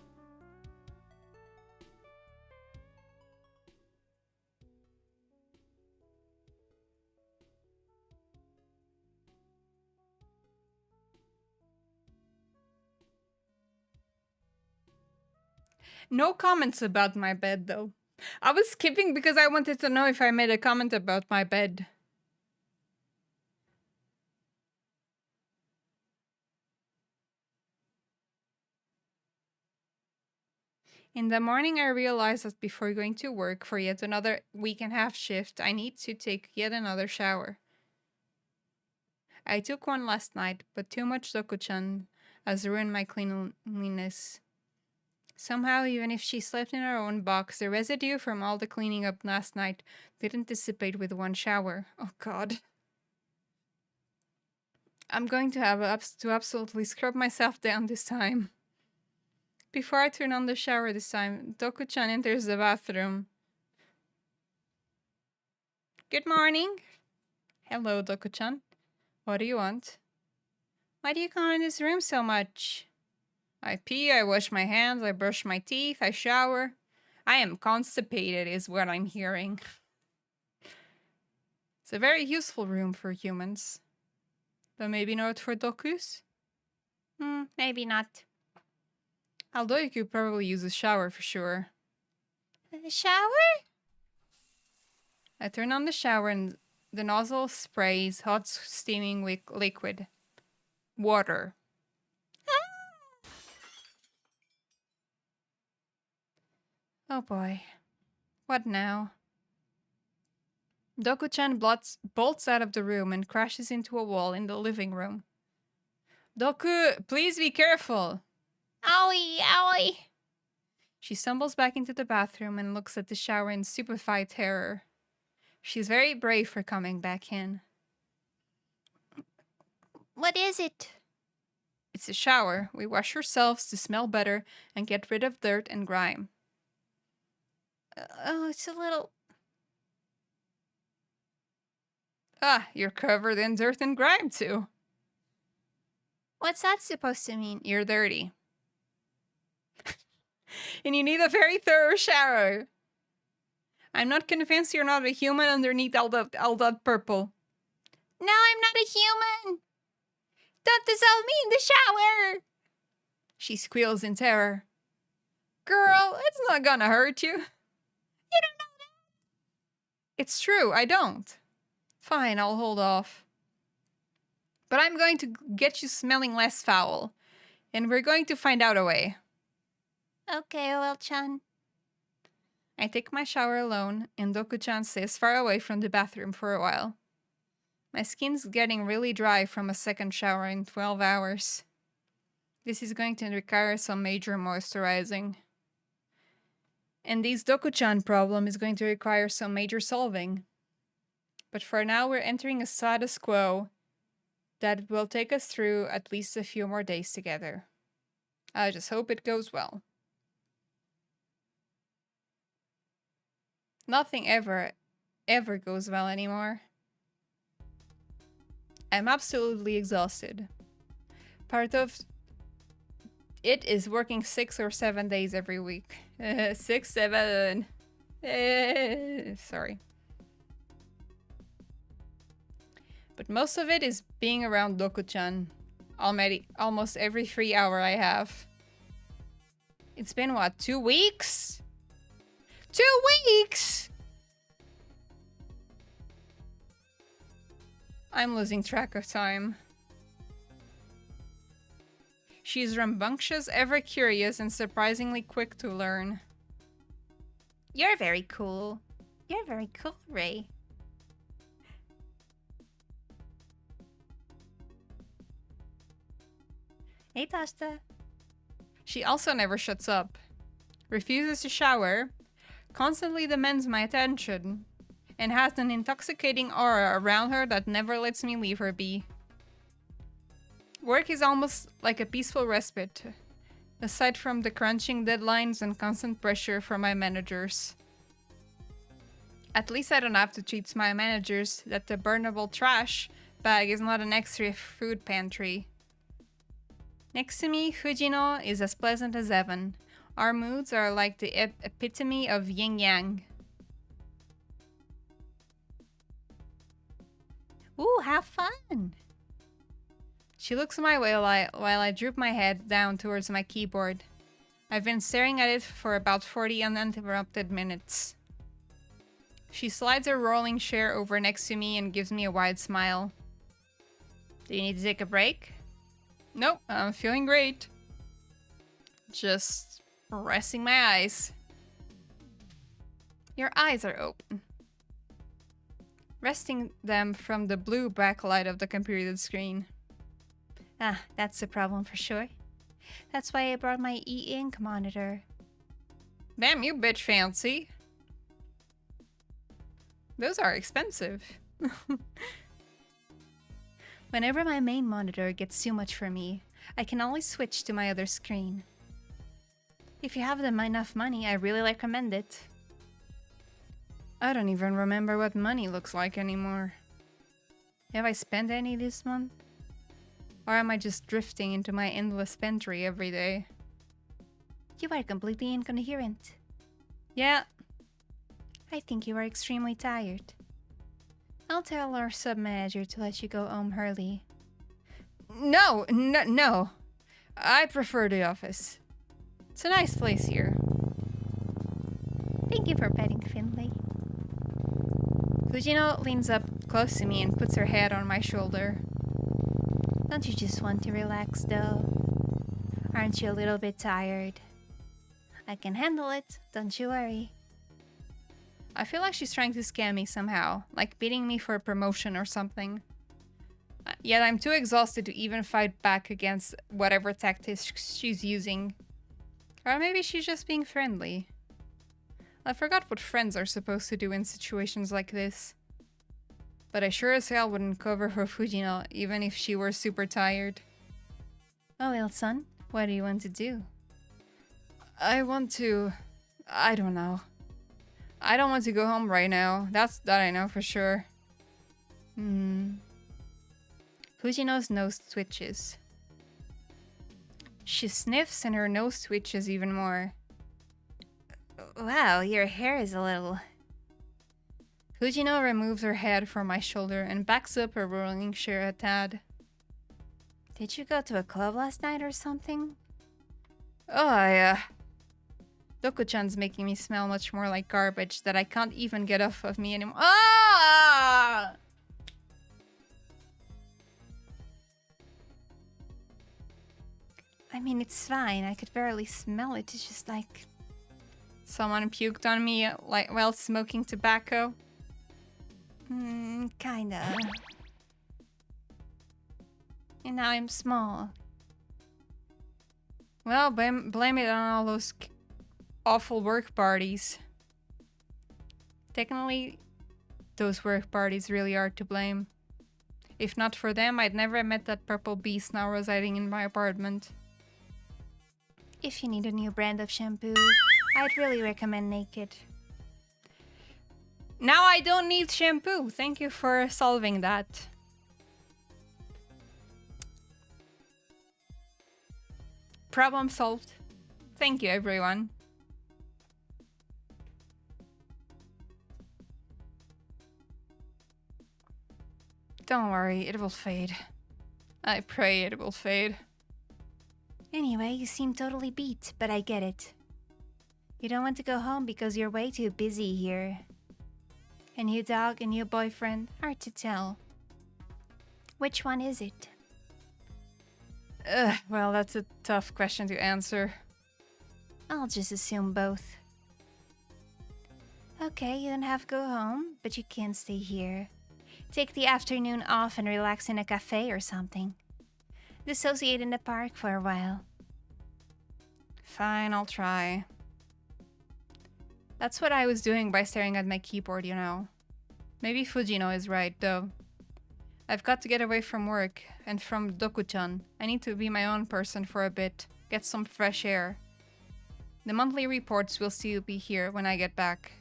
S1: No comments about my bed, though. I was skipping because I wanted to know if I made a comment about my bed. In the morning, I realized that before going to work for yet another week and a half shift, I need to take yet another shower. I took one last night, but too much Doko-chan has ruined my cleanliness. Somehow, even if she slept in her own box, the residue from all the cleaning up last night didn't dissipate with one shower. Oh god. I'm going to have to absolutely scrub myself down this time. Before I turn on the shower this time, Doku-chan enters the bathroom. Good morning. Hello, Doku-chan. What do you want? Why do you come in this room so much? I pee, I wash my hands, I brush my teeth, I shower. I am constipated is what I'm hearing. It's a very useful room for humans. But maybe not for Dokus?
S3: Maybe not.
S1: Although you could probably use a shower for sure.
S3: A shower?
S1: I turn on the shower and the nozzle sprays hot steaming liquid. Water. Oh boy. What now? Doku-chan bolts out of the room and crashes into a wall in the living room. Doku, please be careful!
S3: Owie, owie!
S1: She stumbles back into the bathroom and looks at the shower in stupefied terror. She's very brave for coming back in.
S3: What is it?
S1: It's a shower. We wash ourselves to smell better and get rid of dirt and grime.
S3: Oh, it's a little...
S1: Ah, you're covered in dirt and grime too.
S3: What's that supposed to mean?
S1: You're dirty. And you need a very thorough shower. I'm not convinced you're not a human underneath all that purple.
S3: No, I'm not a human! Don't dissolve me in the shower!
S1: She squeals in terror. Girl, it's not gonna hurt you.
S3: You don't know that!
S1: It's true, I don't. Fine, I'll hold off. But I'm going to get you smelling less foul. And we're going to find out a way.
S3: Okay, OL-chan.
S1: I take my shower alone, and Doku-chan stays far away from the bathroom for a while. My skin's getting really dry from a second shower in 12 hours. This is going to require some major moisturizing. And this Doku-chan problem is going to require some major solving. But for now, we're entering a status quo that will take us through at least a few more days together. I just hope it goes well. Nothing ever goes well anymore. I'm absolutely exhausted. Part of it is working 6 or 7 days every week. 6, 7. Sorry. But most of it is being around Doku-chan. Almost every free hour I have. It's been what, 2 weeks? 2 weeks! I'm losing track of time. She's rambunctious, ever curious, and surprisingly quick to learn.
S3: You're very cool. You're very cool, Ray. Hey, Tosta.
S1: She also never shuts up. Refuses to shower. Constantly demands my attention. And has an intoxicating aura around her that never lets me leave her be. Work is almost like a peaceful respite, aside from the crunching deadlines and constant pressure from my managers. At least I don't have to treat my managers that the burnable trash bag is not an extra food pantry. Next to me, Fujino is as pleasant as Evan. Our moods are like the epitome of yin-yang.
S3: Ooh, have fun!
S1: She looks my way while I droop my head down towards my keyboard. I've been staring at it for about 40 uninterrupted minutes. She slides her rolling chair over next to me and gives me a wide smile. Do you need to take a break? Nope, I'm feeling great. Just resting my eyes. Your eyes are open. Resting them from the blue backlight of the computer screen.
S3: Ah, that's a problem for sure. That's why I brought my e-ink monitor.
S1: Damn, you bitch fancy. Those are expensive. Whenever my main monitor gets too much for me, I can always switch to my other screen. If you have enough money, I really recommend it. I don't even remember what money looks like anymore. Have I spent any this month? Or am I just drifting into my endless pantry every day?
S3: You are completely incoherent.
S1: Yeah.
S3: I think you are extremely tired. I'll tell our sub-manager to let you go home early.
S1: No. I prefer the office. It's a nice place here.
S3: Thank you for petting Finley.
S1: Fujino leans up close to me and puts her head on my shoulder.
S3: Don't you just want to relax, though? Aren't you a little bit tired? I can handle it, don't you worry.
S1: I feel like she's trying to scam me somehow, like bidding me for a promotion or something. Yet I'm too exhausted to even fight back against whatever tactics she's using. Or maybe she's just being friendly. I forgot what friends are supposed to do in situations like this. But I sure as hell wouldn't cover for Fujino even if she were super tired.
S3: Oh well, son, what do you want to do?
S1: I don't know. I don't want to go home right now. That I know for sure. Fujino's nose twitches. She sniffs and her nose twitches even more.
S3: Wow, your hair is a little...
S1: Fujino removes her head from my shoulder and backs up her rolling chair a tad.
S3: Did you go to a club last night or something?
S1: Oh, Doku-chan's making me smell much more like garbage that I can't even get off of me anymore. Ah!
S3: I mean, it's fine. I could barely smell it. It's just like...
S1: Someone puked on me while smoking tobacco.
S3: Kinda. And now I'm small.
S1: Well, blame it on all those awful work parties. Technically, those work parties really are to blame. If not for them, I'd never met that purple beast now residing in my apartment.
S3: If you need a new brand of shampoo, I'd really recommend Naked.
S1: Now I don't need shampoo. Thank you for solving that. Problem solved. Thank you, everyone. Don't worry, it will fade. I pray it will fade.
S3: Anyway, you seem totally beat, but I get it. You don't want to go home because you're way too busy here. A new dog, a new boyfriend, hard to tell. Which one is it?
S1: Well, that's a tough question to answer.
S3: I'll just assume both. Okay, you don't have to go home, but you can stay here. Take the afternoon off and relax in a cafe or something. Dissociate in the park for a while.
S1: Fine, I'll try. That's what I was doing by staring at my keyboard, you know. Maybe Fujino is right, though. I've got to get away from work and from Doku-chan. I need to be my own person for a bit, get some fresh air. The monthly reports will still be here when I get back.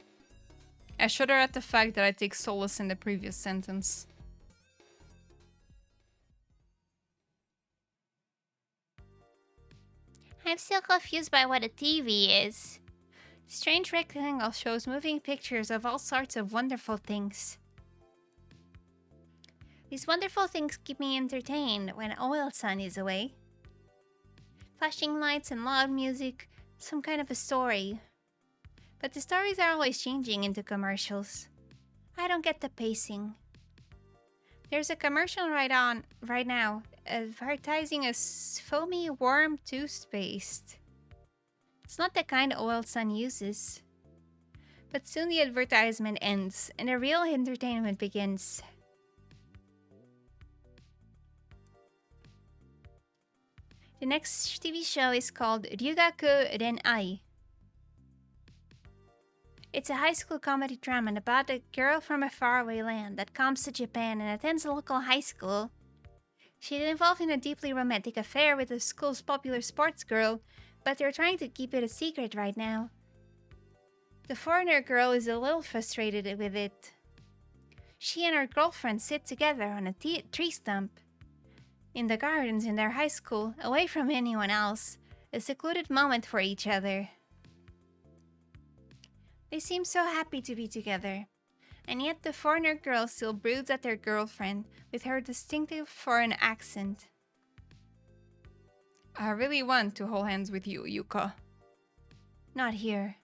S1: I shudder at the fact that I take solace in the previous sentence.
S3: I'm still confused by what a TV is. Strange rectangle shows moving pictures of all sorts of wonderful things. These wonderful things keep me entertained when Oil-san is away. Flashing lights and loud music, some kind of a story. But the stories are always changing into commercials. I don't get the pacing. There's a commercial right now, advertising a foamy worm toothpaste. It's not the kind Oil-san uses. But soon the advertisement ends and the real entertainment begins. The next TV show is called Ryugaku Ren'ai. It's a high school comedy drama about a girl from a faraway land that comes to Japan and attends a local high school. She's involved in a deeply romantic affair with the school's popular sports girl, but they're trying to keep it a secret right now. The foreigner girl is a little frustrated with it. She and her girlfriend sit together on a tree stump in the gardens in their high school, away from anyone else, a secluded moment for each other. They seem so happy to be together, and yet the foreigner girl still broods at their girlfriend with her distinctive foreign accent.
S1: I really want to hold hands with you, Yuka.
S3: Not here.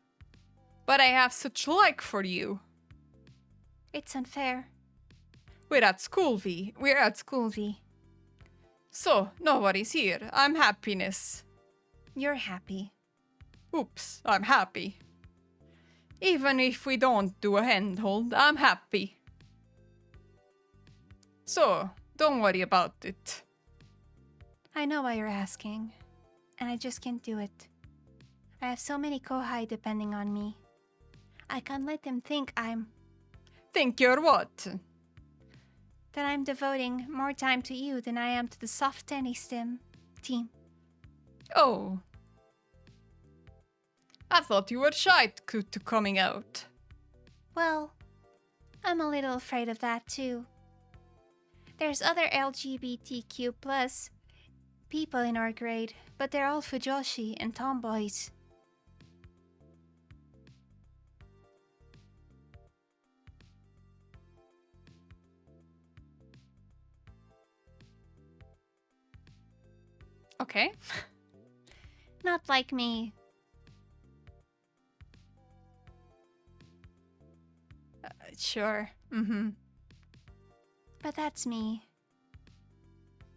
S1: But I have such like for you.
S3: It's unfair.
S1: We're at school, V. We're at school, V. So, nobody's here. I'm happiness.
S3: You're happy.
S1: Oops, I'm happy. Even if we don't do a handhold, I'm happy. So, don't worry about it.
S3: I know why you're asking, and I just can't do it. I have so many kohai depending on me. I can't let them think
S1: Think you're what?
S3: that I'm devoting more time to you than I am to the soft tennis team.
S1: Oh. I thought you were shy to coming out.
S3: Well, I'm a little afraid of that too. There's other LGBTQ plus people in our grade, but they're all fujoshi and tomboys.
S1: Okay.
S3: Not like me.
S1: Sure. Mm-hmm.
S3: But that's me.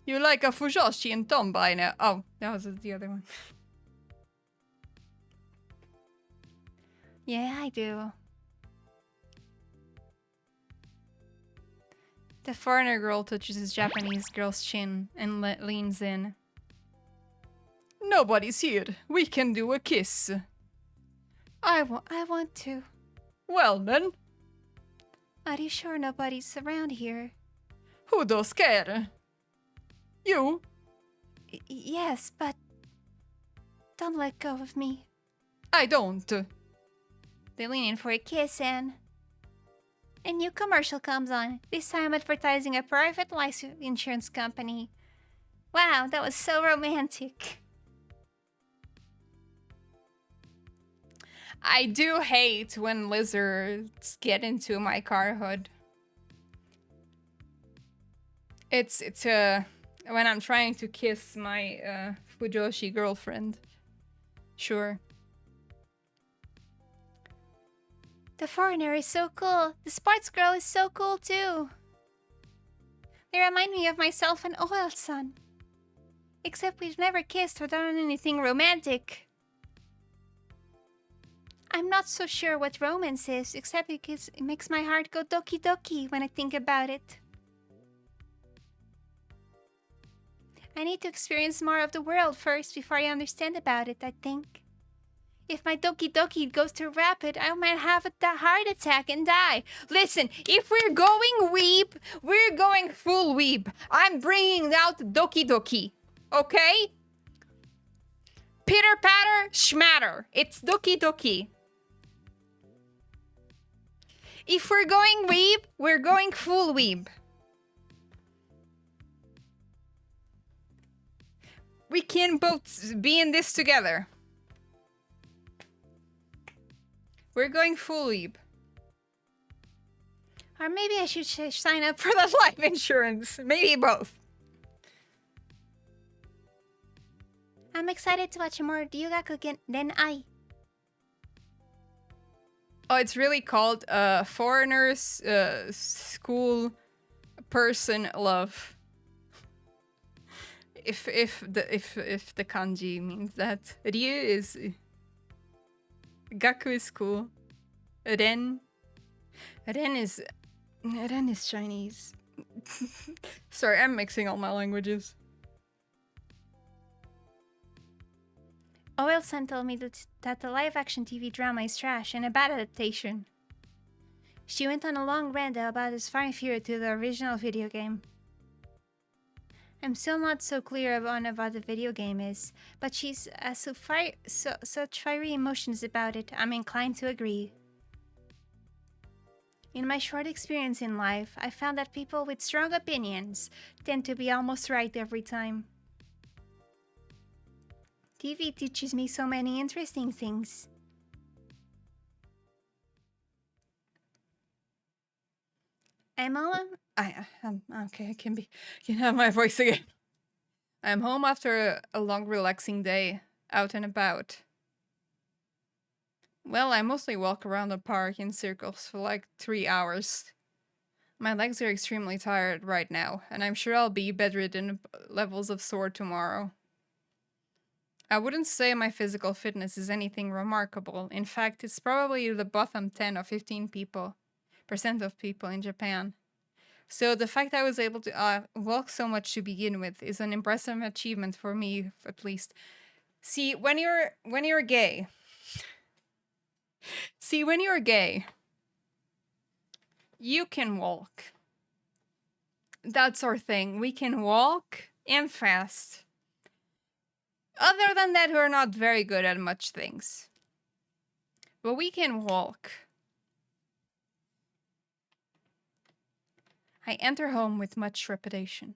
S1: You like a Fujoshi and Tombai now. Oh, that was the other one.
S3: Yeah, I do.
S1: The foreigner girl touches his Japanese girl's chin and leans in. Nobody's here. We can do a kiss.
S3: I want to.
S1: Well then,
S3: Are you sure nobody's around here?
S1: who does care? You?
S3: Yes, but don't let go of me.
S1: I don't.
S3: They lean in for a kiss and a new commercial comes on, this time advertising a private life insurance company. Wow, that was so romantic.
S1: I do hate when lizards get into my car hood. It's when I'm trying to kiss my Fujoshi girlfriend. Sure.
S3: The foreigner is so cool. The sports girl is so cool too. They remind me of myself and Oel-san. Except we've never kissed or done anything romantic. I'm not so sure what romance is, except because it makes my heart go doki doki when I think about it. I need to experience more of the world first before I understand about it, I think. If my doki doki goes too rapid, I might have a heart attack and die.
S1: Listen, if we're going weeb, we're going full weeb. I'm bringing out doki doki. Okay? Pitter patter, schmatter. It's doki doki. If we're going weeb, we're going full weeb. We can both be in this together. We're going full weeb.
S3: Or maybe I should sign up for
S1: For the life insurance. Maybe both.
S3: I'm excited to watch more Ryugaku Ren'ai.
S1: Oh, it's really called Foreigners School Person Love. If the kanji means that. Ryu is Gaku is cool. Ren is Chinese. Sorry, I'm mixing all my languages.
S3: OL-san told me that the live-action TV drama is trash and a bad adaptation. She went on a long rant about its far inferior to the original video game. I'm still not so clear on what the video game is, but she's such fiery emotions about it, I'm inclined to agree. In my short experience in life, I found that people with strong opinions tend to be almost right every time. TV teaches me so many interesting things. I'm all
S1: okay, I can have my voice again. I'm home after a long relaxing day, out and about. Well, I mostly walk around the park in circles for like 3 hours. My legs are extremely tired right now, and I'm sure I'll be bedridden levels of sore tomorrow. I wouldn't say my physical fitness is anything remarkable. In fact, it's probably the bottom 10 or 15% of people in Japan. So the fact I was able to walk so much to begin with is an impressive achievement for me, at least. See, when you're gay, you can walk. That's our thing. We can walk and fast. Other than that, we're not very good at much things. But we can walk. I enter home with much trepidation.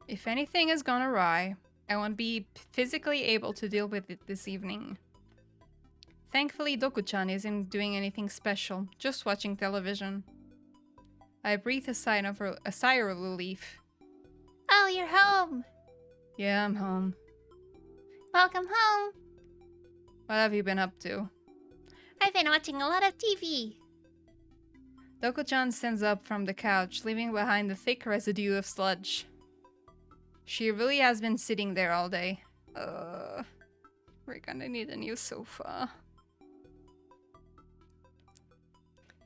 S1: If anything has gone awry, I won't be physically able to deal with it this evening. Thankfully, Doku-chan isn't doing anything special, just watching television. I breathe a sigh of relief.
S3: Oh, you're home!
S1: Yeah, I'm home.
S3: Welcome home!
S1: What have you been up to?
S3: I've been watching a lot of TV.
S1: Doku-chan stands up from the couch, leaving behind a thick residue of sludge. She really has been sitting there all day. We're gonna need a new sofa.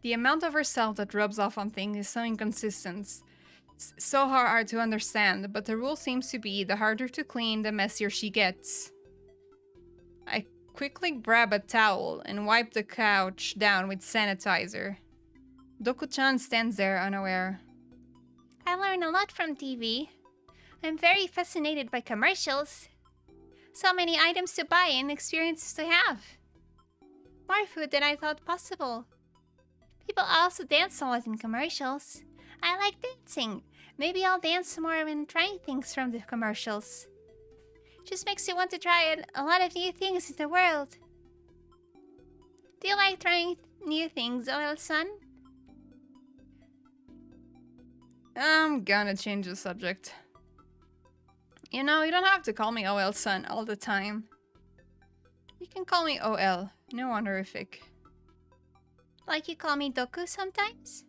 S1: The amount of herself that rubs off on things is so inconsistent. It's so hard to understand, but the rule seems to be the harder to clean, the messier she gets. I quickly grab a towel and wipe the couch down with sanitizer. Doku-chan stands there unaware.
S3: I learn a lot from TV. I'm very fascinated by commercials. So many items to buy and experiences to have. More food than I thought possible. People also dance a lot in commercials. I like dancing. Maybe I'll dance more when trying things from the commercials. Just makes you want to try a lot of new things in the world. Do you like trying new things, OL-san?
S1: I'm gonna change the subject. You know, you don't have to call me OL-san all the time. You can call me OL, no honorific.
S3: Like you call me Doku sometimes?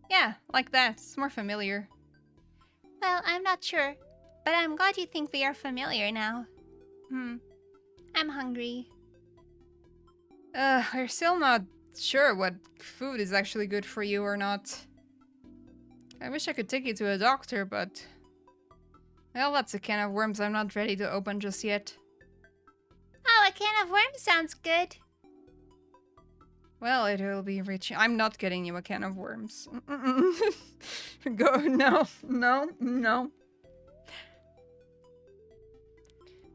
S1: Yeah, like that. It's more familiar.
S3: Well, I'm not sure, but I'm glad you think we are familiar now. I'm hungry.
S1: We're still not sure what food is actually good for you or not. I wish I could take you to a doctor, but... Well, that's a can of worms I'm not ready to open just yet.
S3: Oh, a can of worms sounds good.
S1: Well, it will be rich. I'm not getting you a can of worms. Go, no.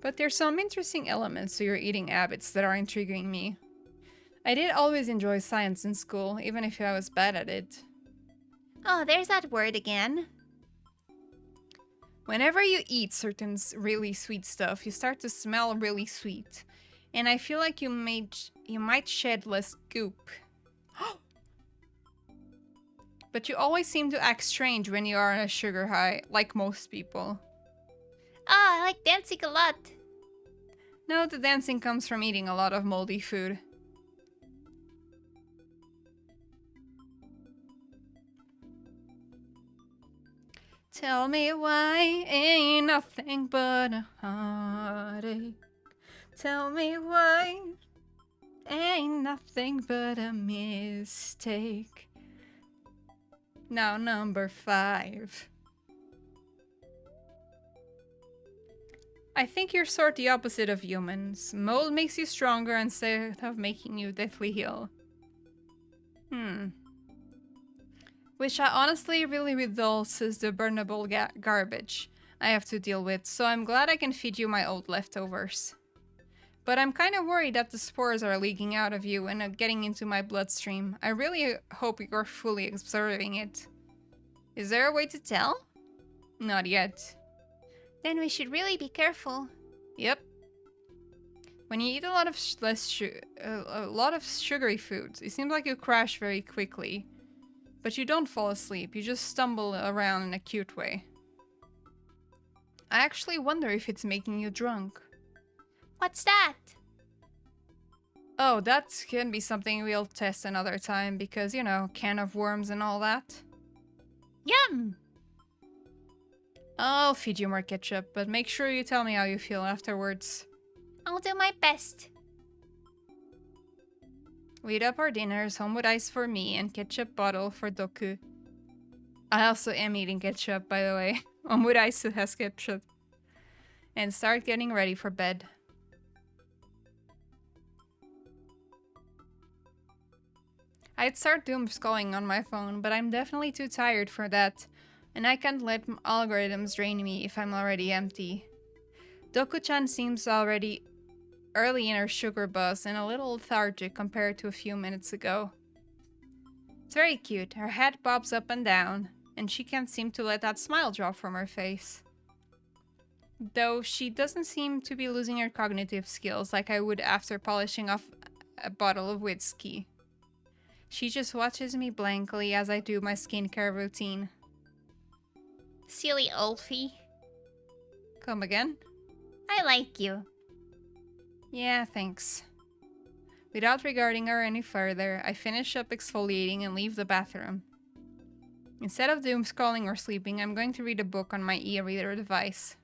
S1: But there's some interesting elements to your eating habits that are intriguing me. I did always enjoy science in school, even if I was bad at it.
S3: Oh, there's that word again.
S1: Whenever you eat certain really sweet stuff, you start to smell really sweet. And I feel like you might shed less goop. But you always seem to act strange when you are on a sugar high, like most people.
S3: Oh, I like dancing a lot.
S1: No, the dancing comes from eating a lot of moldy food. Tell me why ain't nothing but a heartache. Tell me why ain't nothing but a mistake. Now number 5. I think you're sort the opposite of humans. Mold makes you stronger instead of making you deathly heal. Which I honestly really repulses the burnable garbage I have to deal with, so I'm glad I can feed you my old leftovers. But I'm kind of worried that the spores are leaking out of you and getting into my bloodstream. I really hope you're fully observing it. Is there a way to tell? Not yet.
S3: Then we should really be careful.
S1: Yep. When you eat a lot of sugary foods, it seems like you crash very quickly. But you don't fall asleep, you just stumble around in a cute way. I actually wonder if it's making you drunk.
S3: What's that?
S1: Oh, that can be something we'll test another time because, you know, can of worms and all that.
S3: Yum!
S1: I'll feed you more ketchup, but make sure you tell me how you feel afterwards.
S3: I'll do my best.
S1: We eat up our dinners, homewood ice for me, and ketchup bottle for Doku. I also am eating ketchup, by the way. Homewood ice has ketchup. And start getting ready for bed. I'd start doom scrolling on my phone, but I'm definitely too tired for that. And I can't let algorithms drain me if I'm already empty. Doku-chan seems already early in her sugar buzz and a little lethargic compared to a few minutes ago. It's very cute. Her head bobs up and down, and she can't seem to let that smile drop from her face. Though she doesn't seem to be losing her cognitive skills like I would after polishing off a bottle of whiskey. She just watches me blankly as I do my skincare routine.
S3: Silly Ulfie.
S1: Come again?
S3: I like you.
S1: Yeah, thanks. Without regarding her any further, I finish up exfoliating and leave the bathroom. Instead of doom scrolling or sleeping, I'm going to read a book on my e-reader device.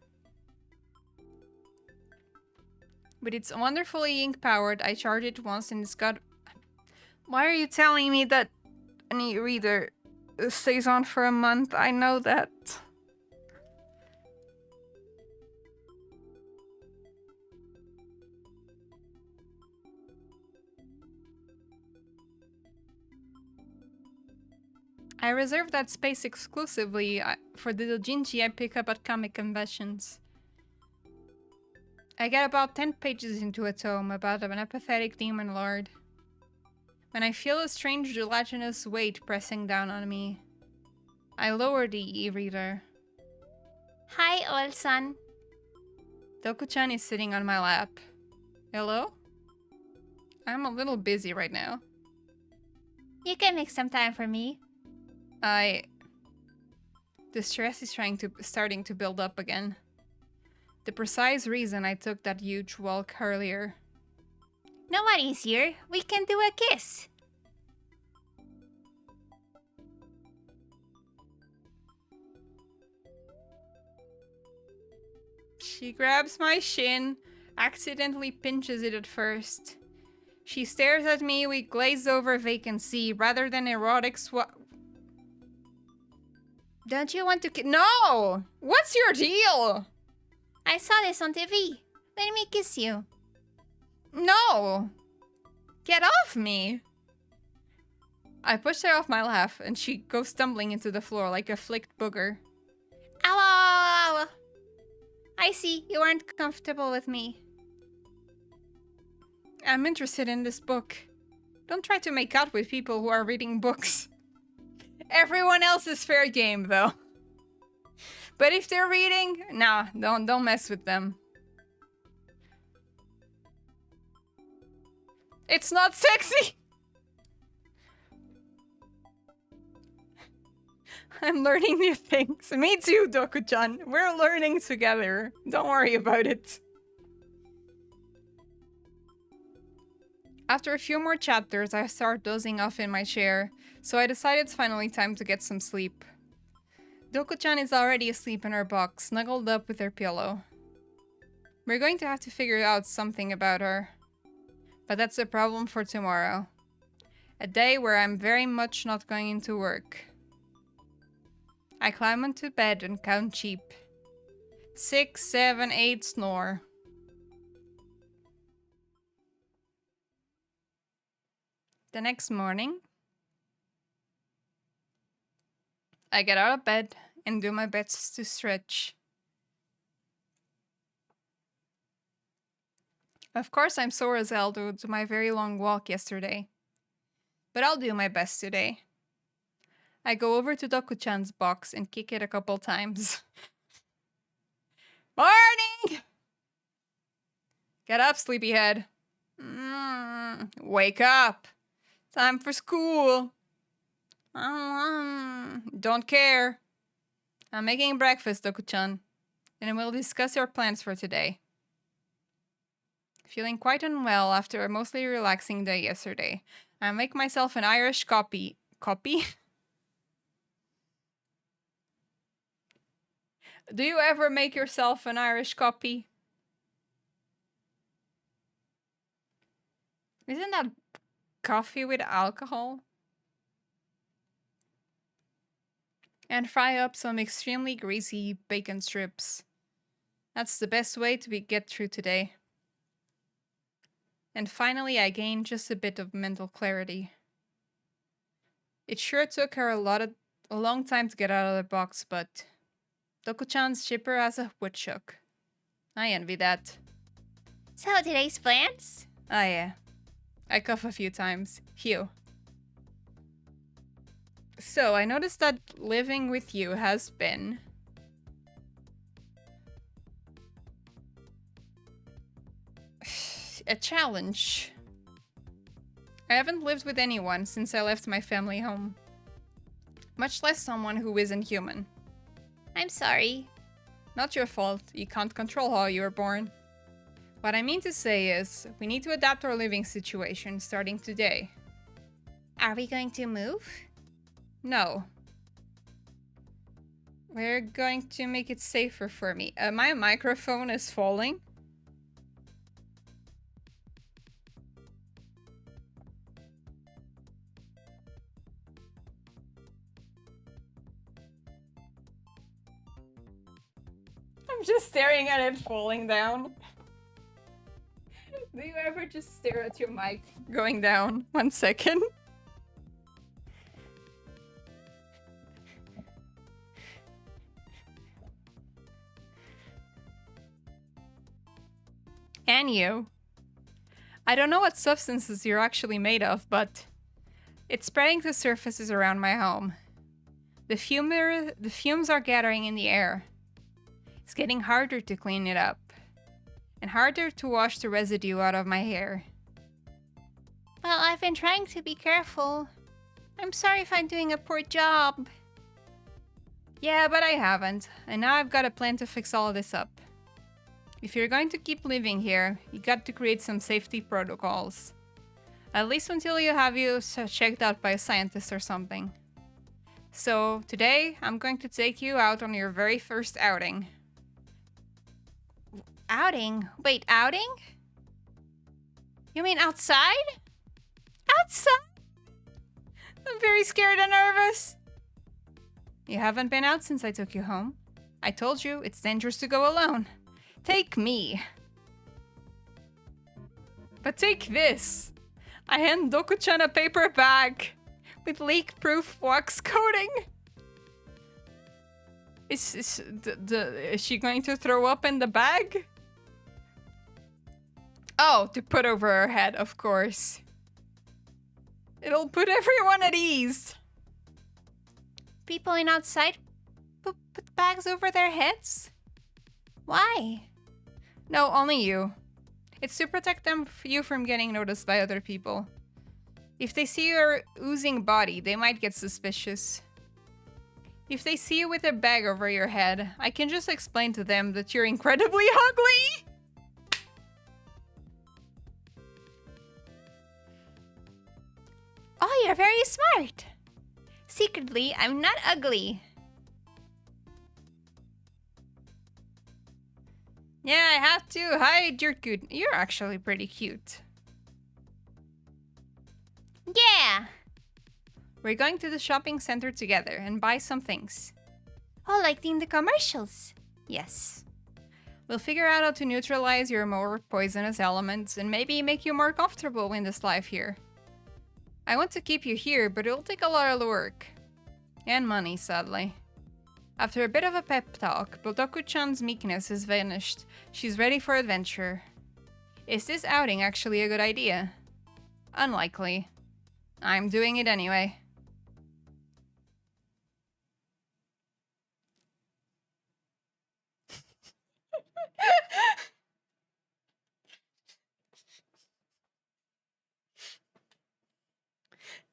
S1: With its wonderfully ink-powered, I charge it once and it's got... Why are you telling me that an e-reader stays on for a month? I know that. I reserve that space exclusively for the doujinshi I pick up at comic conventions. I get about 10 pages into a tome about an apathetic demon lord, when I feel a strange gelatinous weight pressing down on me. I lower the e-reader.
S3: Hi, Olsan.
S1: Doku-chan is sitting on my lap. Hello? I'm a little busy right now.
S3: You can make some time for me.
S1: The stress is starting to build up again. The precise reason I took that huge walk earlier.
S3: Nobody's here. We can do a kiss.
S1: She grabs my shin, accidentally pinches it at first. She stares at me with glazed over vacancy rather than erotic Don't you want to No! What's your deal?
S3: I saw this on TV. Let me kiss you.
S1: No! Get off me! I push her off my lap and she goes stumbling into the floor like a flicked booger.
S3: Ow, ow, ow, ow. I see. You aren't comfortable with me.
S1: I'm interested in this book. Don't try to make out with people who are reading books. Everyone else is fair game, though. But if they're reading, nah, don't mess with them. It's not sexy! I'm learning new things. Me too, Doku-chan. We're learning together. Don't worry about it. After a few more chapters, I start dozing off in my chair, so I decide it's finally time to get some sleep. Doku-chan is already asleep in her box, snuggled up with her pillow. We're going to have to figure out something about her. But that's a problem for tomorrow. A day where I'm very much not going into work. I climb onto bed and count sheep. 6, 7, 8 snore. The next morning, I get out of bed and do my best to stretch. Of course, I'm sore as hell due to my very long walk yesterday. But I'll do my best today. I go over to Doku-chan's box and kick it a couple times. Morning! Get up, sleepyhead. Wake up. Time for school. Don't care. I'm making breakfast, Doku-chan, and we'll discuss our plans for today. Feeling quite unwell after a mostly relaxing day yesterday, I make myself an Irish coffee. Copy? Do you ever make yourself an Irish coffee? Isn't that coffee with alcohol? And fry up some extremely greasy bacon strips. That's the best way to get through today. And finally, I gained just a bit of mental clarity. It sure took her a long time to get out of the box, but Doku-chan's chipper as a woodchuck. I envy that.
S3: So today's plans?
S1: Ah, yeah. I cough a few times. Phew. So, I noticed that living with you has been a challenge. I haven't lived with anyone since I left my family home. Much less someone who isn't human.
S3: I'm sorry.
S1: Not your fault. You can't control how you were born. What I mean to say is, we need to adapt our living situation starting today.
S3: Are we going to move?
S1: No. We're going to make it safer for me. My microphone is falling. I'm just staring at it falling down. Do you ever just stare at your mic going down? 1 second. And you. I don't know what substances you're actually made of, but it's spreading to surfaces around my home. The fumes are gathering in the air. It's getting harder to clean it up, and harder to wash the residue out of my hair.
S3: Well, I've been trying to be careful. I'm sorry if I'm doing a poor job.
S1: Yeah, but I haven't, and now I've got a plan to fix all of this up. If you're going to keep living here, you got to create some safety protocols. At least until you have you checked out by a scientist or something. So, today, I'm going to take you out on your very first outing.
S3: Outing? Wait, outing? You mean outside? Outside?
S1: I'm very scared and nervous. You haven't been out since I took you home. I told you, it's dangerous to go alone. Take me. But take this. I hand Doku-chan a paper bag with leak-proof wax coating. Is she going to throw up in the bag? Oh, to put over her head, of course. It'll put everyone at ease.
S3: People in outside put bags over their heads? Why?
S1: No, only you. It's to protect you from getting noticed by other people. If they see your oozing body, they might get suspicious. If they see you with a bag over your head, I can just explain to them that you're incredibly ugly.
S3: Oh, you're very smart. Secretly, I'm not ugly.
S1: Yeah, I have to hide your cute. You're actually pretty cute.
S3: Yeah.
S1: We're going to the shopping center together and buy some things.
S3: Oh, like in the commercials. Yes.
S1: We'll figure out how to neutralize your more poisonous elements and maybe make you more comfortable in this life here. I want to keep you here, but it'll take a lot of work. And money, sadly. After a bit of a pep talk, Bodoku-chan's meekness has vanished. She's ready for adventure. Is this outing actually a good idea? Unlikely. I'm doing it anyway.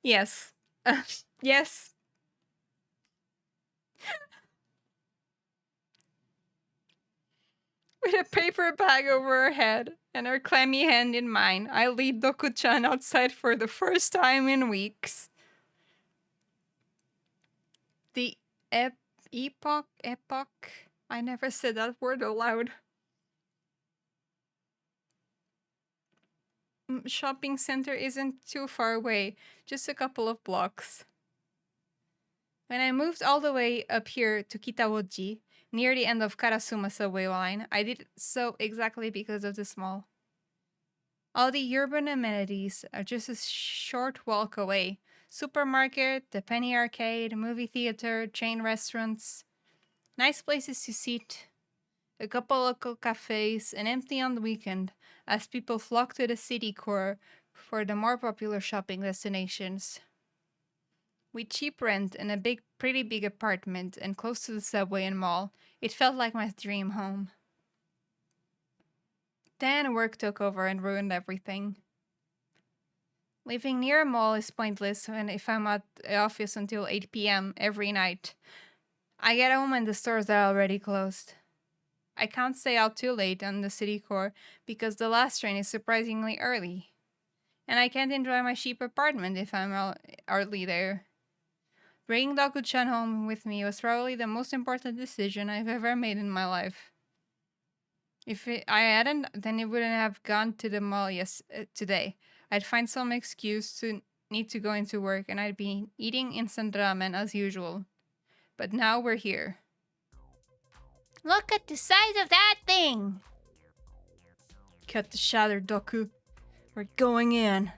S1: Yes. Yes. With a paper bag over her head and her clammy hand in mine, I lead Doku-chan outside for the first time in weeks. The epoch? I never said that word aloud. Shopping center isn't too far away, just a couple of blocks. When I moved all the way up here to Kitawoji, near the end of Karasuma subway line, I did so exactly because of this mall. All the urban amenities are just a short walk away. Supermarket, the penny arcade, movie theater, chain restaurants. Nice places to sit. A couple local cafes, and empty on the weekend, as people flock to the city core for the more popular shopping destinations. With cheap rent and a pretty big apartment and close to the subway and mall, it felt like my dream home. Then work took over and ruined everything. Living near a mall is pointless if I'm at the office until 8 p.m. every night. I get home and the stores are already closed. I can't stay out too late on the city core because the last train is surprisingly early. And I can't enjoy my cheap apartment if I'm early there. Bringing Doku-chan home with me was probably the most important decision I've ever made in my life. If I hadn't, then it wouldn't have gone to the mall today. I'd find some excuse to need to go into work and I'd be eating instant ramen as usual. But now we're here.
S3: Look at the size of that thing!
S1: Cut the shatter, Doku. We're going in.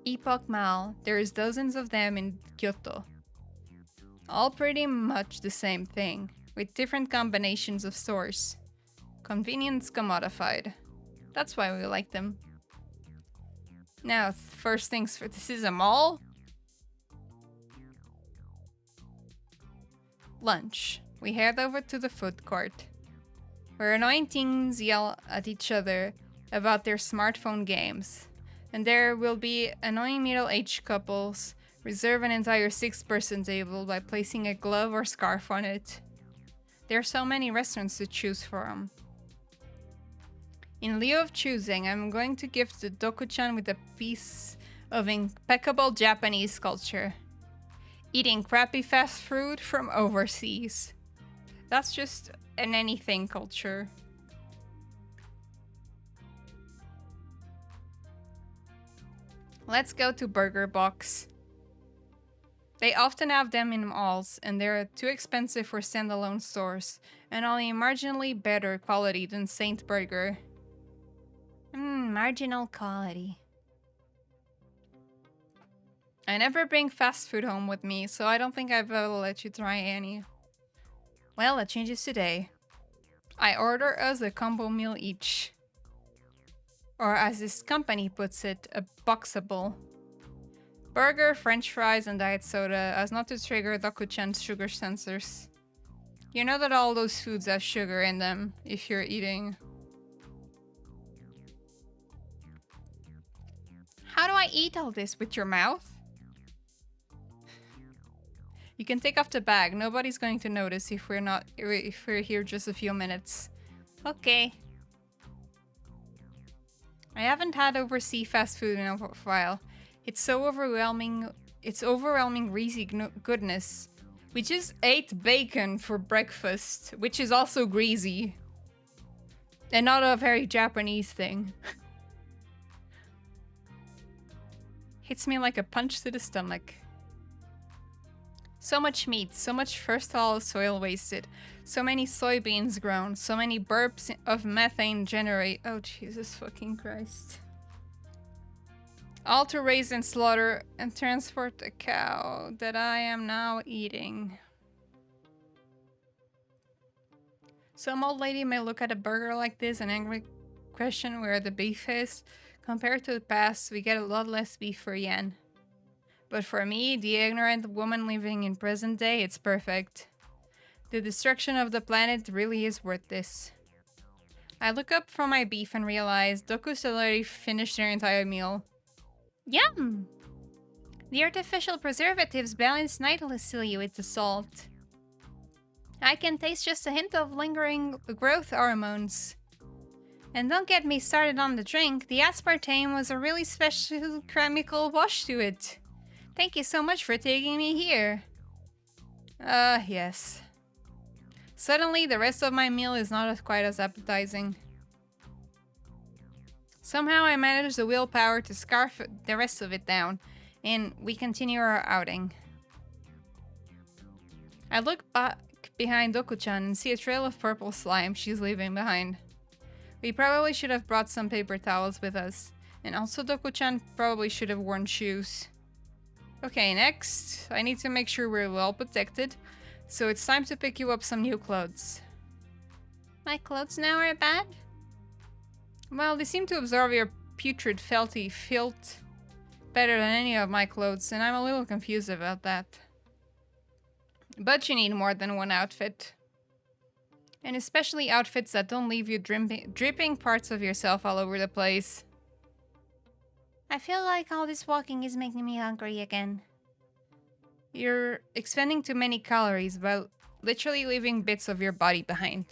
S1: Epoch Mall. There's dozens of them in Kyoto. All pretty much the same thing, with different combinations of stores. Convenience commodified. That's why we like them. Now, first things first, this is a mall? Lunch. We head over to the food court, where annoying teens yell at each other about their smartphone games. And there will be annoying middle-aged couples reserve an entire 6-person table by placing a glove or scarf on it. There are so many restaurants to choose from. In lieu of choosing, I'm going to gift the Doku-chan with a piece of impeccable Japanese culture. Eating crappy fast food from overseas. That's just an anything culture. Let's go to Burger Box. They often have them in malls, and they're too expensive for standalone stores, and only marginally better quality than Saint Burger.
S3: Marginal quality.
S1: I never bring fast food home with me, so I don't think I will let you try any. Well, that changes today. I order us a combo meal each. Or as this company puts it, a boxable. Burger, french fries, and diet soda as not to trigger Doku-chan's sugar sensors. You know that all those foods have sugar in them if you're eating. How do I eat all this? With your mouth? You can take off the bag. Nobody's going to notice if we're here just a few minutes. Okay. I haven't had overseas fast food in a while. It's so overwhelming. It's overwhelming greasy goodness. We just ate bacon for breakfast, which is also greasy. And not a very Japanese thing. Hits me like a punch to the stomach. So much meat, so much fertile soil wasted, so many soybeans grown, so many burps of methane generate. Oh, Jesus fucking Christ. All to raise and slaughter and transport a cow that I am now eating. Some old lady may look at a burger like this and angry question where the beef is. Compared to the past, we get a lot less beef for yen. But for me, the ignorant woman living in present day, it's perfect. The destruction of the planet really is worth this. I look up from my beef and realize Doku's already finished their entire meal. Yum! The artificial preservatives balance nicely with the salt. I can taste just a hint of lingering growth hormones. And don't get me started on the drink. The aspartame was a really special chemical wash to it. Thank you so much for taking me here. Yes. Suddenly, the rest of my meal is not quite as appetizing. Somehow I managed the willpower to scarf the rest of it down, and we continue our outing. I look back behind Doku-chan and see a trail of purple slime she's leaving behind. We probably should have brought some paper towels with us, and also Doku-chan probably should have worn shoes. Okay, next, I need to make sure we're well protected, so it's time to pick you up some new clothes.
S3: My clothes now are bad?
S1: Well, they seem to absorb your putrid, felty filth better than any of my clothes, and I'm a little confused about that. But you need more than one outfit. And especially outfits that don't leave you dripping parts of yourself all over the place.
S3: I feel like all this walking is making me hungry again.
S1: You're expending too many calories by literally leaving bits of your body behind.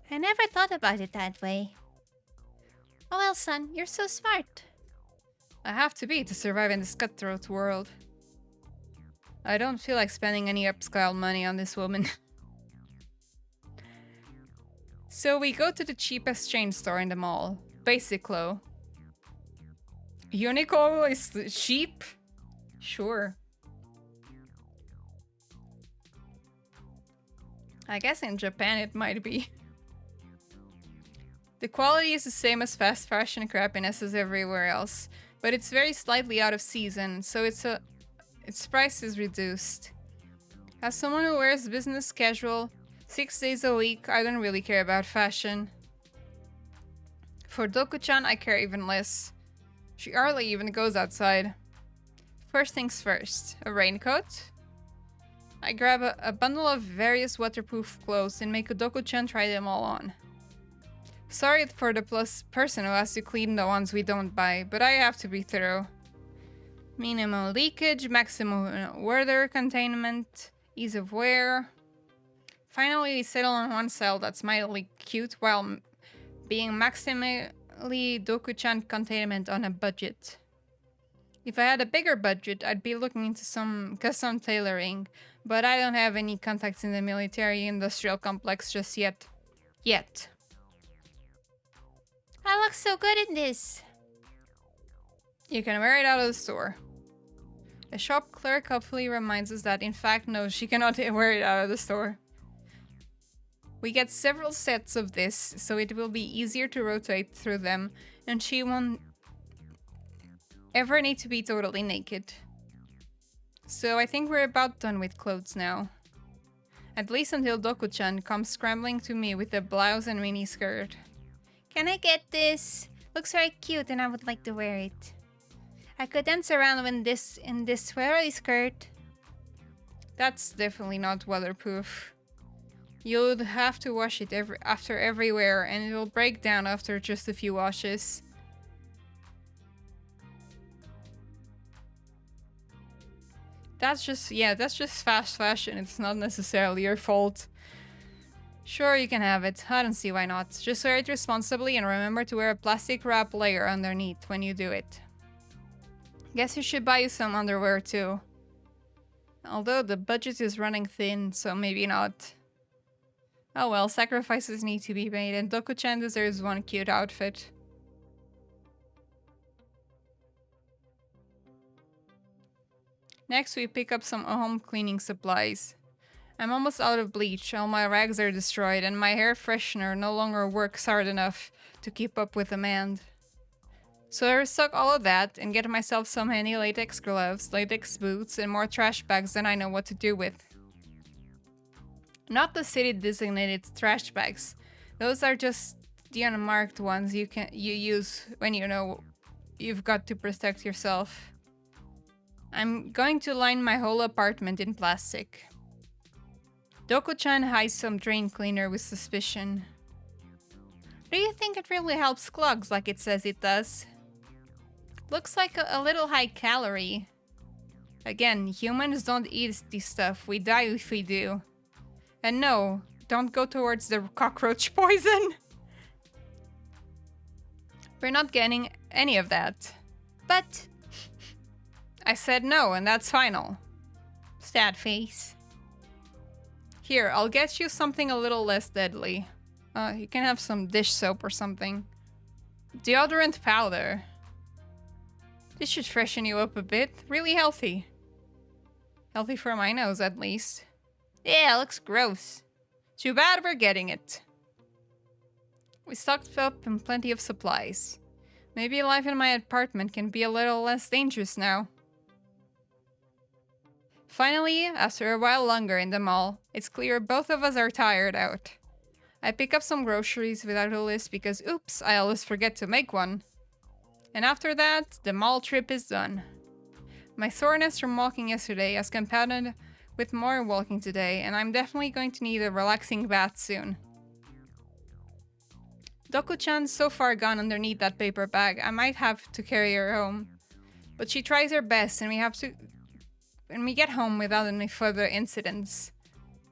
S3: I never thought about it that way. Oh well, son, you're so smart.
S1: I have to be to survive in this cutthroat world. I don't feel like spending any upscale money on this woman. So we go to the cheapest chain store in the mall, Basic-Lo. Uniqlo is cheap? Sure. I guess in Japan it might be. The quality is the same as fast fashion crappiness as everywhere else, but it's very slightly out of season, so its price is reduced. As someone who wears business casual 6 days a week, I don't really care about fashion. For Doku-chan, I care even less. She hardly even goes outside. First things first, a raincoat. I grab a bundle of various waterproof clothes and make Doku-chan try them all on. Sorry for the person who has to clean the ones we don't buy, but I have to be thorough. Minimal leakage, maximum weather containment, ease of wear. Finally, we settle on one style that's mildly cute while being maximally Doku-chan containment on a budget. If I had a bigger budget, I'd be looking into some custom tailoring, but I don't have any contacts in the military-industrial complex just yet.
S3: I look so good in this.
S1: You can wear it out of the store. A shop clerk hopefully reminds us that in fact no, she cannot wear it out of the store. We get several sets of this, so it will be easier to rotate through them, and she won't ever need to be totally naked. So I think we're about done with clothes now. At least until Doku-chan comes scrambling to me with a blouse and mini skirt.
S3: Can I get this? Looks very cute and I would like to wear it. I could dance around in this swirly skirt.
S1: That's definitely not waterproof. You'd have to wash it after every wear, and it will break down after just a few washes. That's just fast fashion. It's not necessarily your fault. Sure, you can have it. I don't see why not. Just wear it responsibly and remember to wear a plastic wrap layer underneath when you do it. Guess you should buy you some underwear too. Although the budget is running thin, so maybe not. Oh well, sacrifices need to be made, and Doku-chan deserves one cute outfit. Next, we pick up some home cleaning supplies. I'm almost out of bleach, all my rags are destroyed, and my hair freshener no longer works hard enough to keep up with demand. So I restock all of that and get myself some handy latex gloves, latex boots, and more trash bags than I know what to do with. Not the city designated trash bags. Those are just the unmarked ones you use when you know you've got to protect yourself. I'm going to line my whole apartment in plastic. Doko-chan eyes some drain cleaner with suspicion. Do you think it really helps clogs like it says it does? Looks like a little high calorie. Again, humans don't eat this stuff, we die if we do. And no, don't go towards the cockroach poison. We're not getting any of that.
S3: But
S1: I said no, and that's final.
S3: sad face.
S1: Here, I'll get you something a little less deadly. You can have some dish soap or something. Deodorant powder. This should freshen you up a bit. Really healthy. Healthy for my nose, at least.
S3: Yeah, looks gross.
S1: Too bad we're getting it. We stocked up on plenty of supplies. Maybe life in my apartment can be a little less dangerous now. Finally, after a while longer in the mall, it's clear both of us are tired out. I pick up some groceries without a list because oops, I always forget to make one. And after that, the mall trip is done. My soreness from walking yesterday has compounded with more walking today, and I'm definitely going to need a relaxing bath soon. Doku-chan's so far gone underneath that paper bag, I might have to carry her home. But she tries her best, and we get home without any further incidents.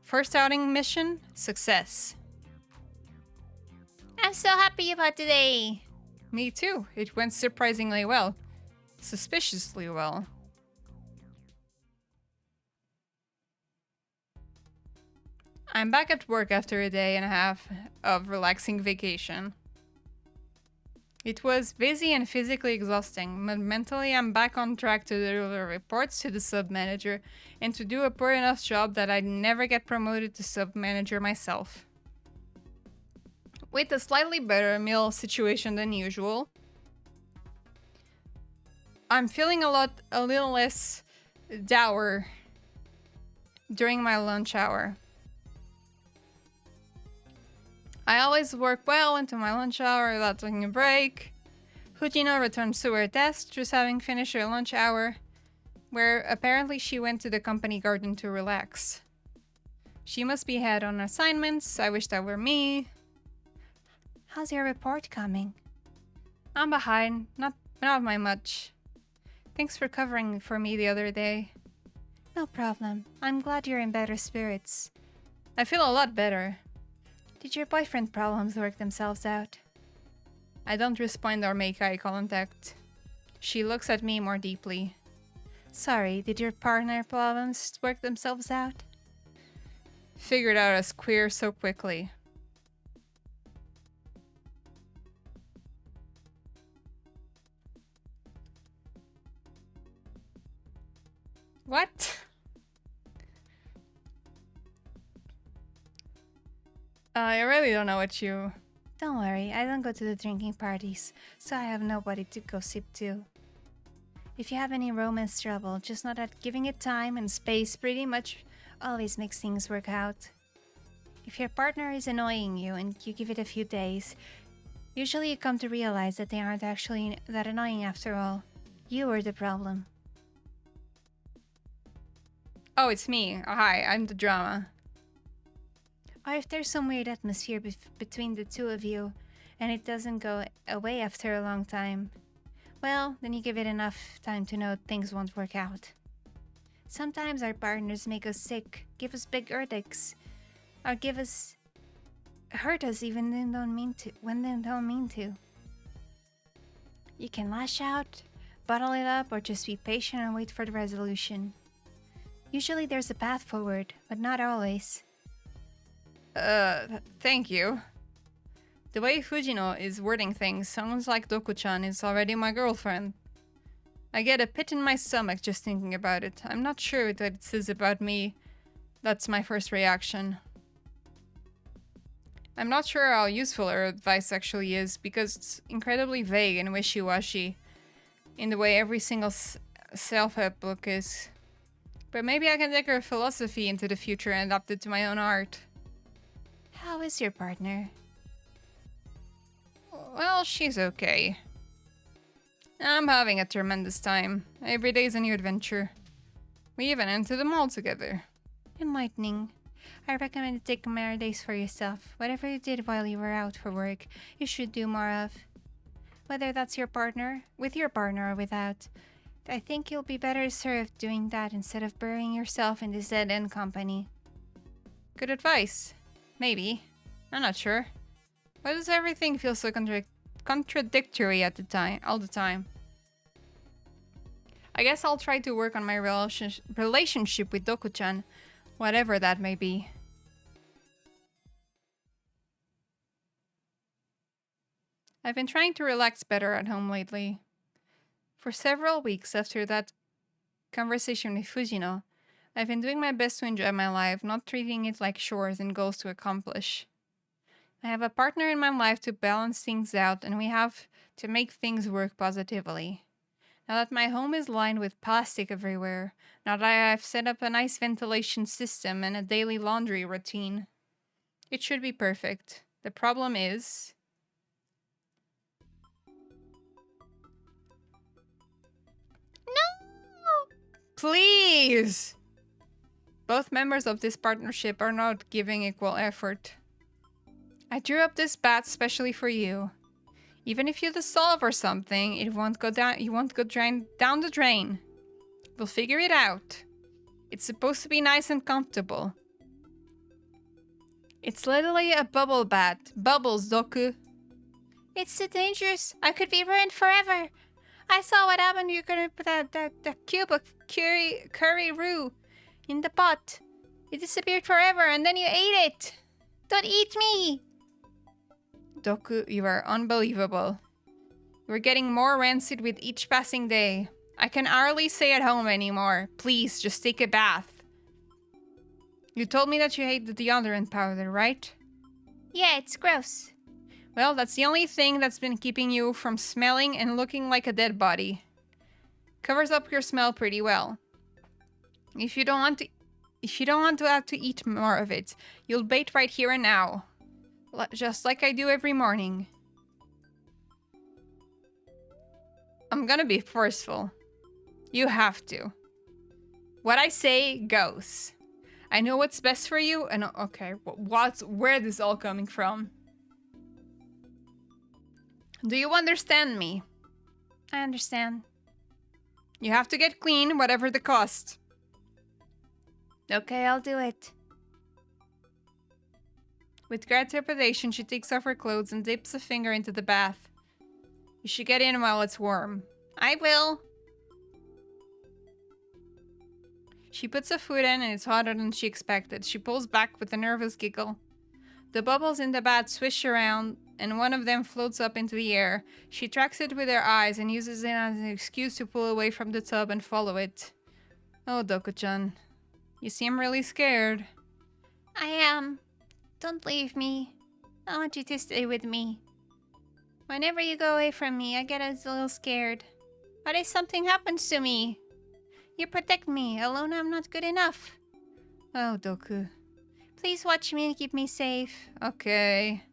S1: First outing mission, success.
S3: I'm so happy about today.
S1: Me too. It went surprisingly well. Suspiciously well. I'm back at work after a day and a half of relaxing vacation. It was busy and physically exhausting, but mentally I'm back on track to deliver reports to the sub-manager and to do a poor enough job that I'd never get promoted to sub-manager myself. With a slightly better meal situation than usual, I'm feeling a little less dour during my lunch hour. I always work well into my lunch hour without taking a break. Fujino returns to her desk just having finished her lunch hour, where apparently she went to the company garden to relax. She must be ahead on assignments. I wish that were me.
S3: How's your report coming?
S1: I'm behind, not by much. Thanks for covering for me the other day.
S3: No problem. I'm glad you're in better spirits.
S1: I feel a lot better.
S3: Did your boyfriend problems work themselves out?
S1: I don't respond or make eye contact. She looks at me more deeply.
S3: Sorry, did your partner problems work themselves out?
S1: Figured out as queer so quickly. What? I really don't know what you...
S3: Don't worry, I don't go to the drinking parties, so I have nobody to gossip to. If you have any romance trouble, just know that giving it time and space pretty much always makes things work out. If your partner is annoying you and you give it a few days, usually you come to realize that they aren't actually that annoying after all. You were the problem.
S1: Oh, it's me. Oh, hi, I'm the drama.
S3: Or if there's some weird atmosphere between the two of you, and it doesn't go away after a long time, well, then you give it enough time to know things won't work out. Sometimes our partners make us sick, give us big headaches, or hurt us even when they don't mean to. You can lash out, bottle it up, or just be patient and wait for the resolution. Usually there's a path forward, but not always.
S1: Thank you. The way Fujino is wording things sounds like Doku-chan is already my girlfriend. I get a pit in my stomach just thinking about it. I'm not sure what it says about me. That's my first reaction. I'm not sure how useful her advice actually is because it's incredibly vague and wishy-washy in the way every single self-help book is. But maybe I can take her philosophy into the future and adapt it to my own art.
S3: How is your partner?
S1: Well, she's okay. I'm having a tremendous time. Every day's a new adventure. We even went to the mall together.
S3: Enlightening. I recommend you take more days for yourself. Whatever you did while you were out for work, you should do more of. Whether that's your partner, with your partner or without. I think you'll be better served doing that instead of burying yourself in this dead-end company.
S1: Good advice. Maybe. I'm not sure. Why does everything feel so contradictory at the time, all the time? I guess I'll try to work on my relationship with Doku-chan, whatever that may be. I've been trying to relax better at home lately. For several weeks after that conversation with Fujino, I've been doing my best to enjoy my life, not treating it like chores and goals to accomplish. I have a partner in my life to balance things out, and we have to make things work positively. Now that my home is lined with plastic everywhere, now that I have set up a nice ventilation system and a daily laundry routine, it should be perfect. The problem is...
S3: No!
S1: Please! Both members of this partnership are not giving equal effort. I drew up this bath specially for you. Even if you dissolve or something, it won't go down. You won't go down the drain. We'll figure it out. It's supposed to be nice and comfortable. It's literally a bubble bath. Bubbles, Doku.
S3: It's too dangerous. I could be ruined forever. I saw what happened. You're gonna put the cube of curry roux in the pot. It disappeared forever, and then you ate it. Don't eat me.
S1: Doku, you are unbelievable. We're getting more rancid with each passing day. I can hardly stay at home anymore. Please, just take a bath. You told me that you hate the deodorant powder, right?
S3: Yeah, it's gross.
S1: Well, that's the only thing that's been keeping you from smelling and looking like a dead body. Covers up your smell pretty well. If you don't want to have to eat more of it, you'll bait right here and now. Just like I do every morning. I'm gonna be forceful. You have to. What I say goes. I know what's best for you, and okay, where this all coming from? Do you understand me?
S3: I understand.
S1: You have to get clean, whatever the cost.
S3: Okay, I'll do it.
S1: With great trepidation, she takes off her clothes and dips a finger into the bath. You should get in while it's warm.
S3: I will.
S1: She puts a foot in and it's hotter than she expected. She pulls back with a nervous giggle. The bubbles in the bath swish around and one of them floats up into the air. She tracks it with her eyes and uses it as an excuse to pull away from the tub and follow it. Oh, Doku-chan. You seem really scared.
S3: I am. Don't leave me. I want you to stay with me. Whenever you go away from me, I get a little scared. What if something happens to me? You protect me. Alone, I'm not good enough.
S1: Oh, Doku.
S3: Please watch me and keep me safe.
S1: Okay.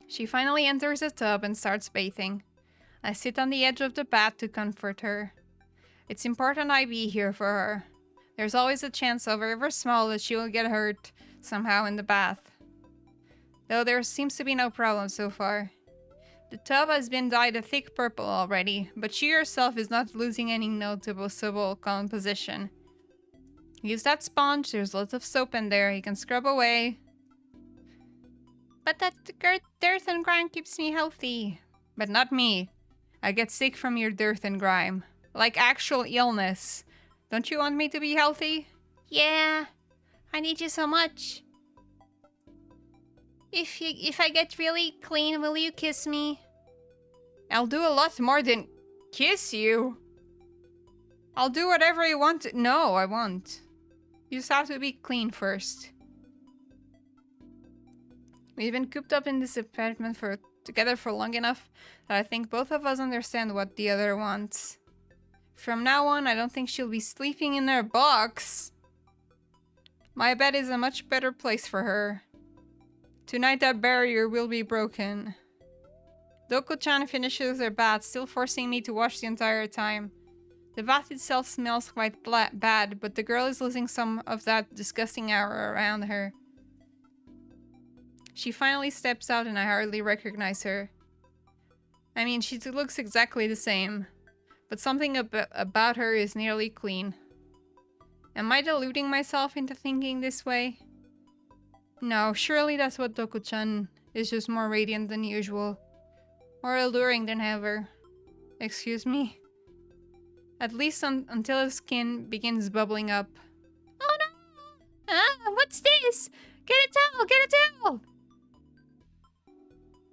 S1: She finally enters the tub and starts bathing. I sit on the edge of the bath to comfort her. It's important I be here for her. There's always a chance, however small, that she will get hurt somehow in the bath. Though there seems to be no problem so far. The tub has been dyed a thick purple already, but she herself is not losing any noticeable composition. Use that sponge, there's lots of soap in there, you can scrub away.
S3: But that dirt and grime keeps me healthy.
S1: But not me. I get sick from your dirt and grime. Like actual illness. Don't you want me to be healthy?
S3: Yeah, I need you so much. If I get really clean, will you kiss me?
S1: I'll do a lot more than kiss you. I'll do whatever you want to. No, I won't. You just have to be clean first. We've been cooped up in this apartment together for long enough that I think both of us understand what the other wants. From now on, I don't think she'll be sleeping in her box. My bed is a much better place for her. Tonight that barrier will be broken. Doko-chan finishes her bath, still forcing me to wash the entire time. The bath itself smells quite bad, but the girl is losing some of that disgusting aura around her. She finally steps out and I hardly recognize her. I mean, she looks exactly the same, but something about her is nearly clean. Am I deluding myself into thinking this way? No, surely that's what Doko-chan is, just more radiant than usual. More alluring than ever. Excuse me? At least until his skin begins bubbling up.
S3: Oh no! What's this? Get a towel! Get a towel!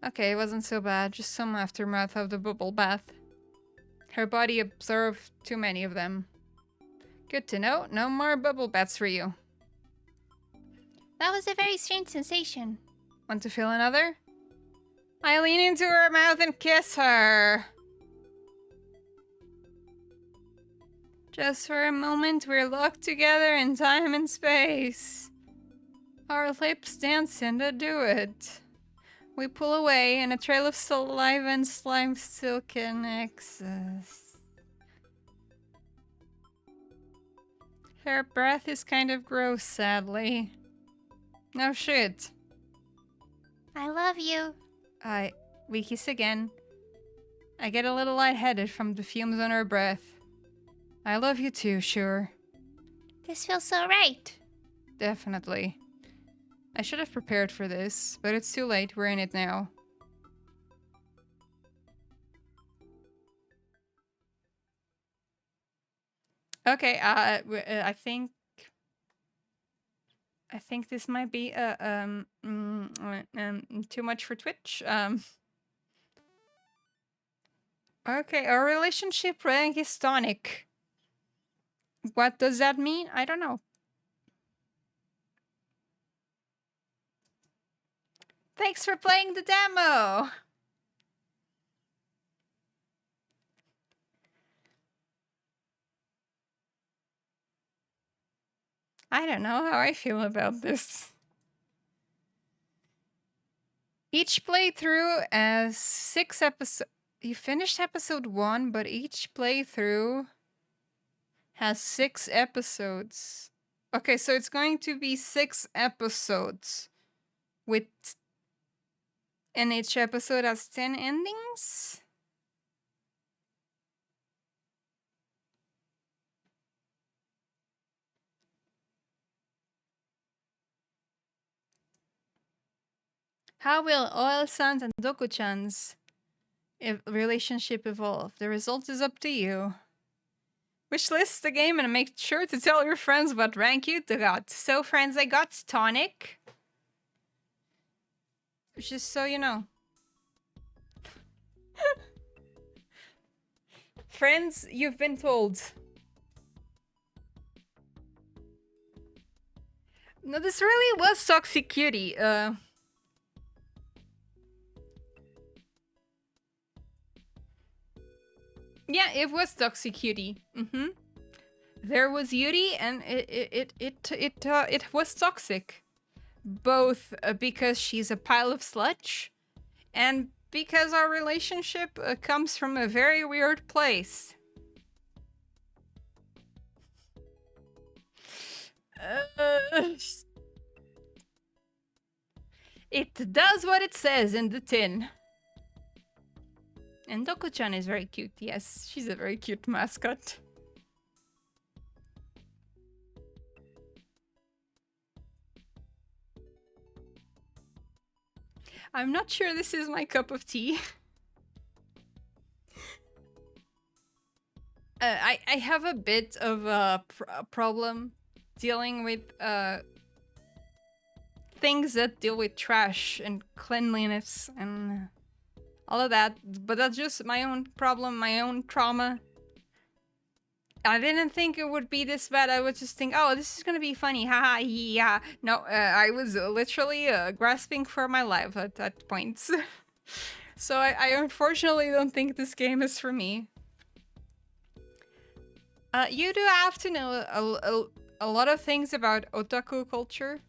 S1: Okay, it wasn't so bad. Just some aftermath of the bubble bath. Her body absorbed too many of them. Good to know. No more bubble baths for you.
S3: That was a very strange sensation.
S1: Want to feel another? I lean into her mouth and kiss her. Just for a moment, we're locked together in time and space. Our lips dance and do it. We pull away, and a trail of saliva and slime still connects us. Her breath is kind of gross, sadly. No shit.
S3: I love you.
S1: We kiss again. I get a little lightheaded from the fumes on her breath. I love you too, sure.
S3: This feels so right.
S1: Definitely. I should have prepared for this, but it's too late. We're in it now. Okay, I think this might be too much for Twitch. Okay, our relationship rank is tonic. What does that mean? I don't know. Thanks for playing the demo! I don't know how I feel about this. Each playthrough has 6 episodes. You finished episode 1, but each playthrough has 6 episodes. Okay, so it's going to be 6 episodes with... And each episode has 10 endings? How will Oil-san's and Doku-chan's relationship evolve? The result is up to you. Wishlist the game and make sure to tell your friends what rank you got. So friends, I got tonic. Just so you know. Friends, you've been told. No, this really was Toxic Yuri. Yeah, it was Toxic Yuri. There was Yuri, and it was toxic. Both because she's a pile of sludge, and because our relationship comes from a very weird place. It does what it says in the tin. And Doko-chan is very cute, yes. She's a very cute mascot. I'm not sure this is my cup of tea. I have a bit of a problem dealing with things that deal with trash and cleanliness and all of that. But that's just my own problem, my own trauma. I didn't think it would be this bad. I would just think, oh, this is gonna be funny, haha, yeah. No, I was literally grasping for my life at points. So I unfortunately don't think this game is for me. You do have to know a lot of things about otaku culture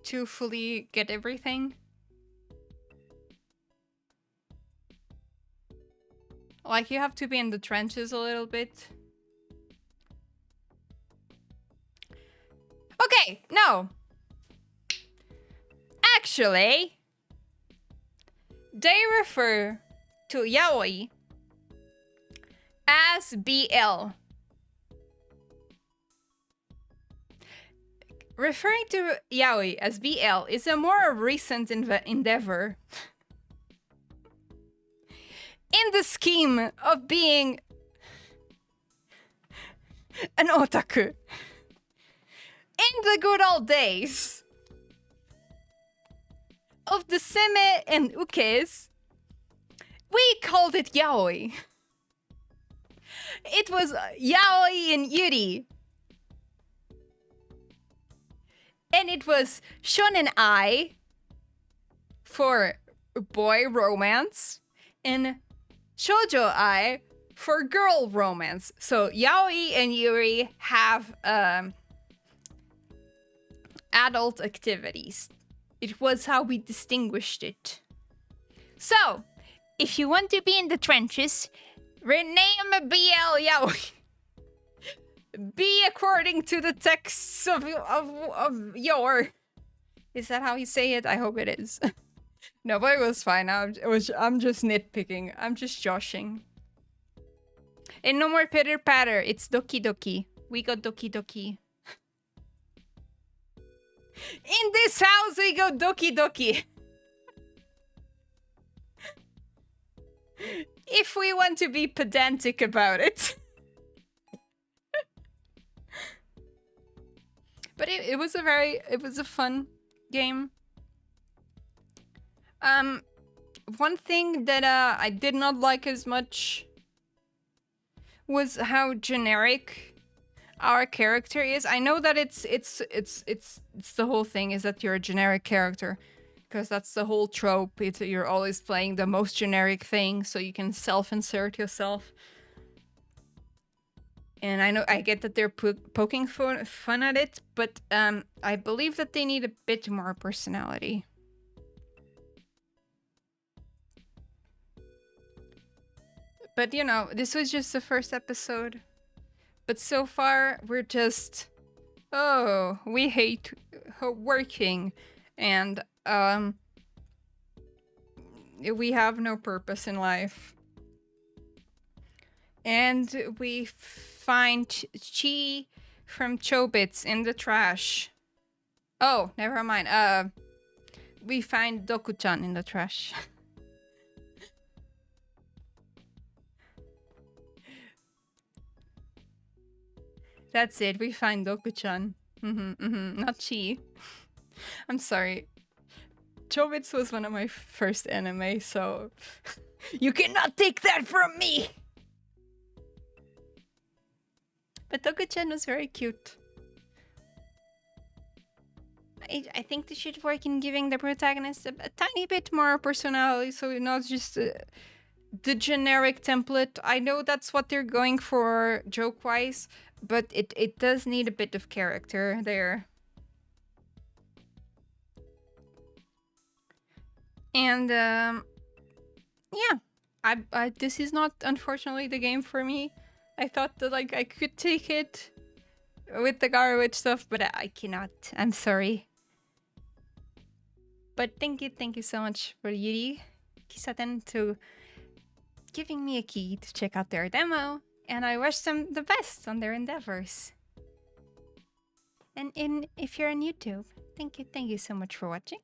S1: to fully get everything. Like, you have to be in the trenches a little bit. Okay, no. Actually, they refer to yaoi as BL. Referring to yaoi as BL is a more recent endeavor in the scheme of being an otaku. In the good old days of the seme and ukes, we called it yaoi. It was yaoi and yuri. And it was shonen ai for boy romance and shoujo ai for girl romance. So yaoi and yuri have adult activities. It was how we distinguished it. So, if you want to be in the trenches, rename BL yaoi. Be according to the texts of your. Is that how you say it? I hope it is. No, but it was fine. I'm just nitpicking. I'm just joshing. And no more pitter patter. It's doki doki. We got doki doki. In this house, we go doki doki. If we want to be pedantic about it. But it was a fun game. One thing that I did not like as much was how generic our character is. I know that it's the whole thing is that you're a generic character, because that's the whole trope. You're always playing the most generic thing, so you can self-insert yourself. And I get that they're poking fun at it, but I believe that they need a bit more personality. But you know, this was just the first episode. But so far, we're just, oh, we hate working, and we have no purpose in life. And we find Chi from Chobits in the trash. Oh, never mind. We find Doku-chan in the trash. That's it. We find Doku-chan. Not Chi. I'm sorry. Chobits was one of my first anime, so you cannot take that from me. But Doku-chan was very cute. I think they should work in giving the protagonist a tiny bit more personality, so not just the generic template. I know that's what they're going for joke-wise, but it does need a bit of character there. And yeah, I this is not unfortunately the game for me. I thought that like I could take it with the garbage stuff, but I cannot. I'm sorry. But thank you so much for Yuri Kisaten to giving me a key to check out their demo, and I wish them the best on their endeavors. And if you're on YouTube, thank you so much for watching.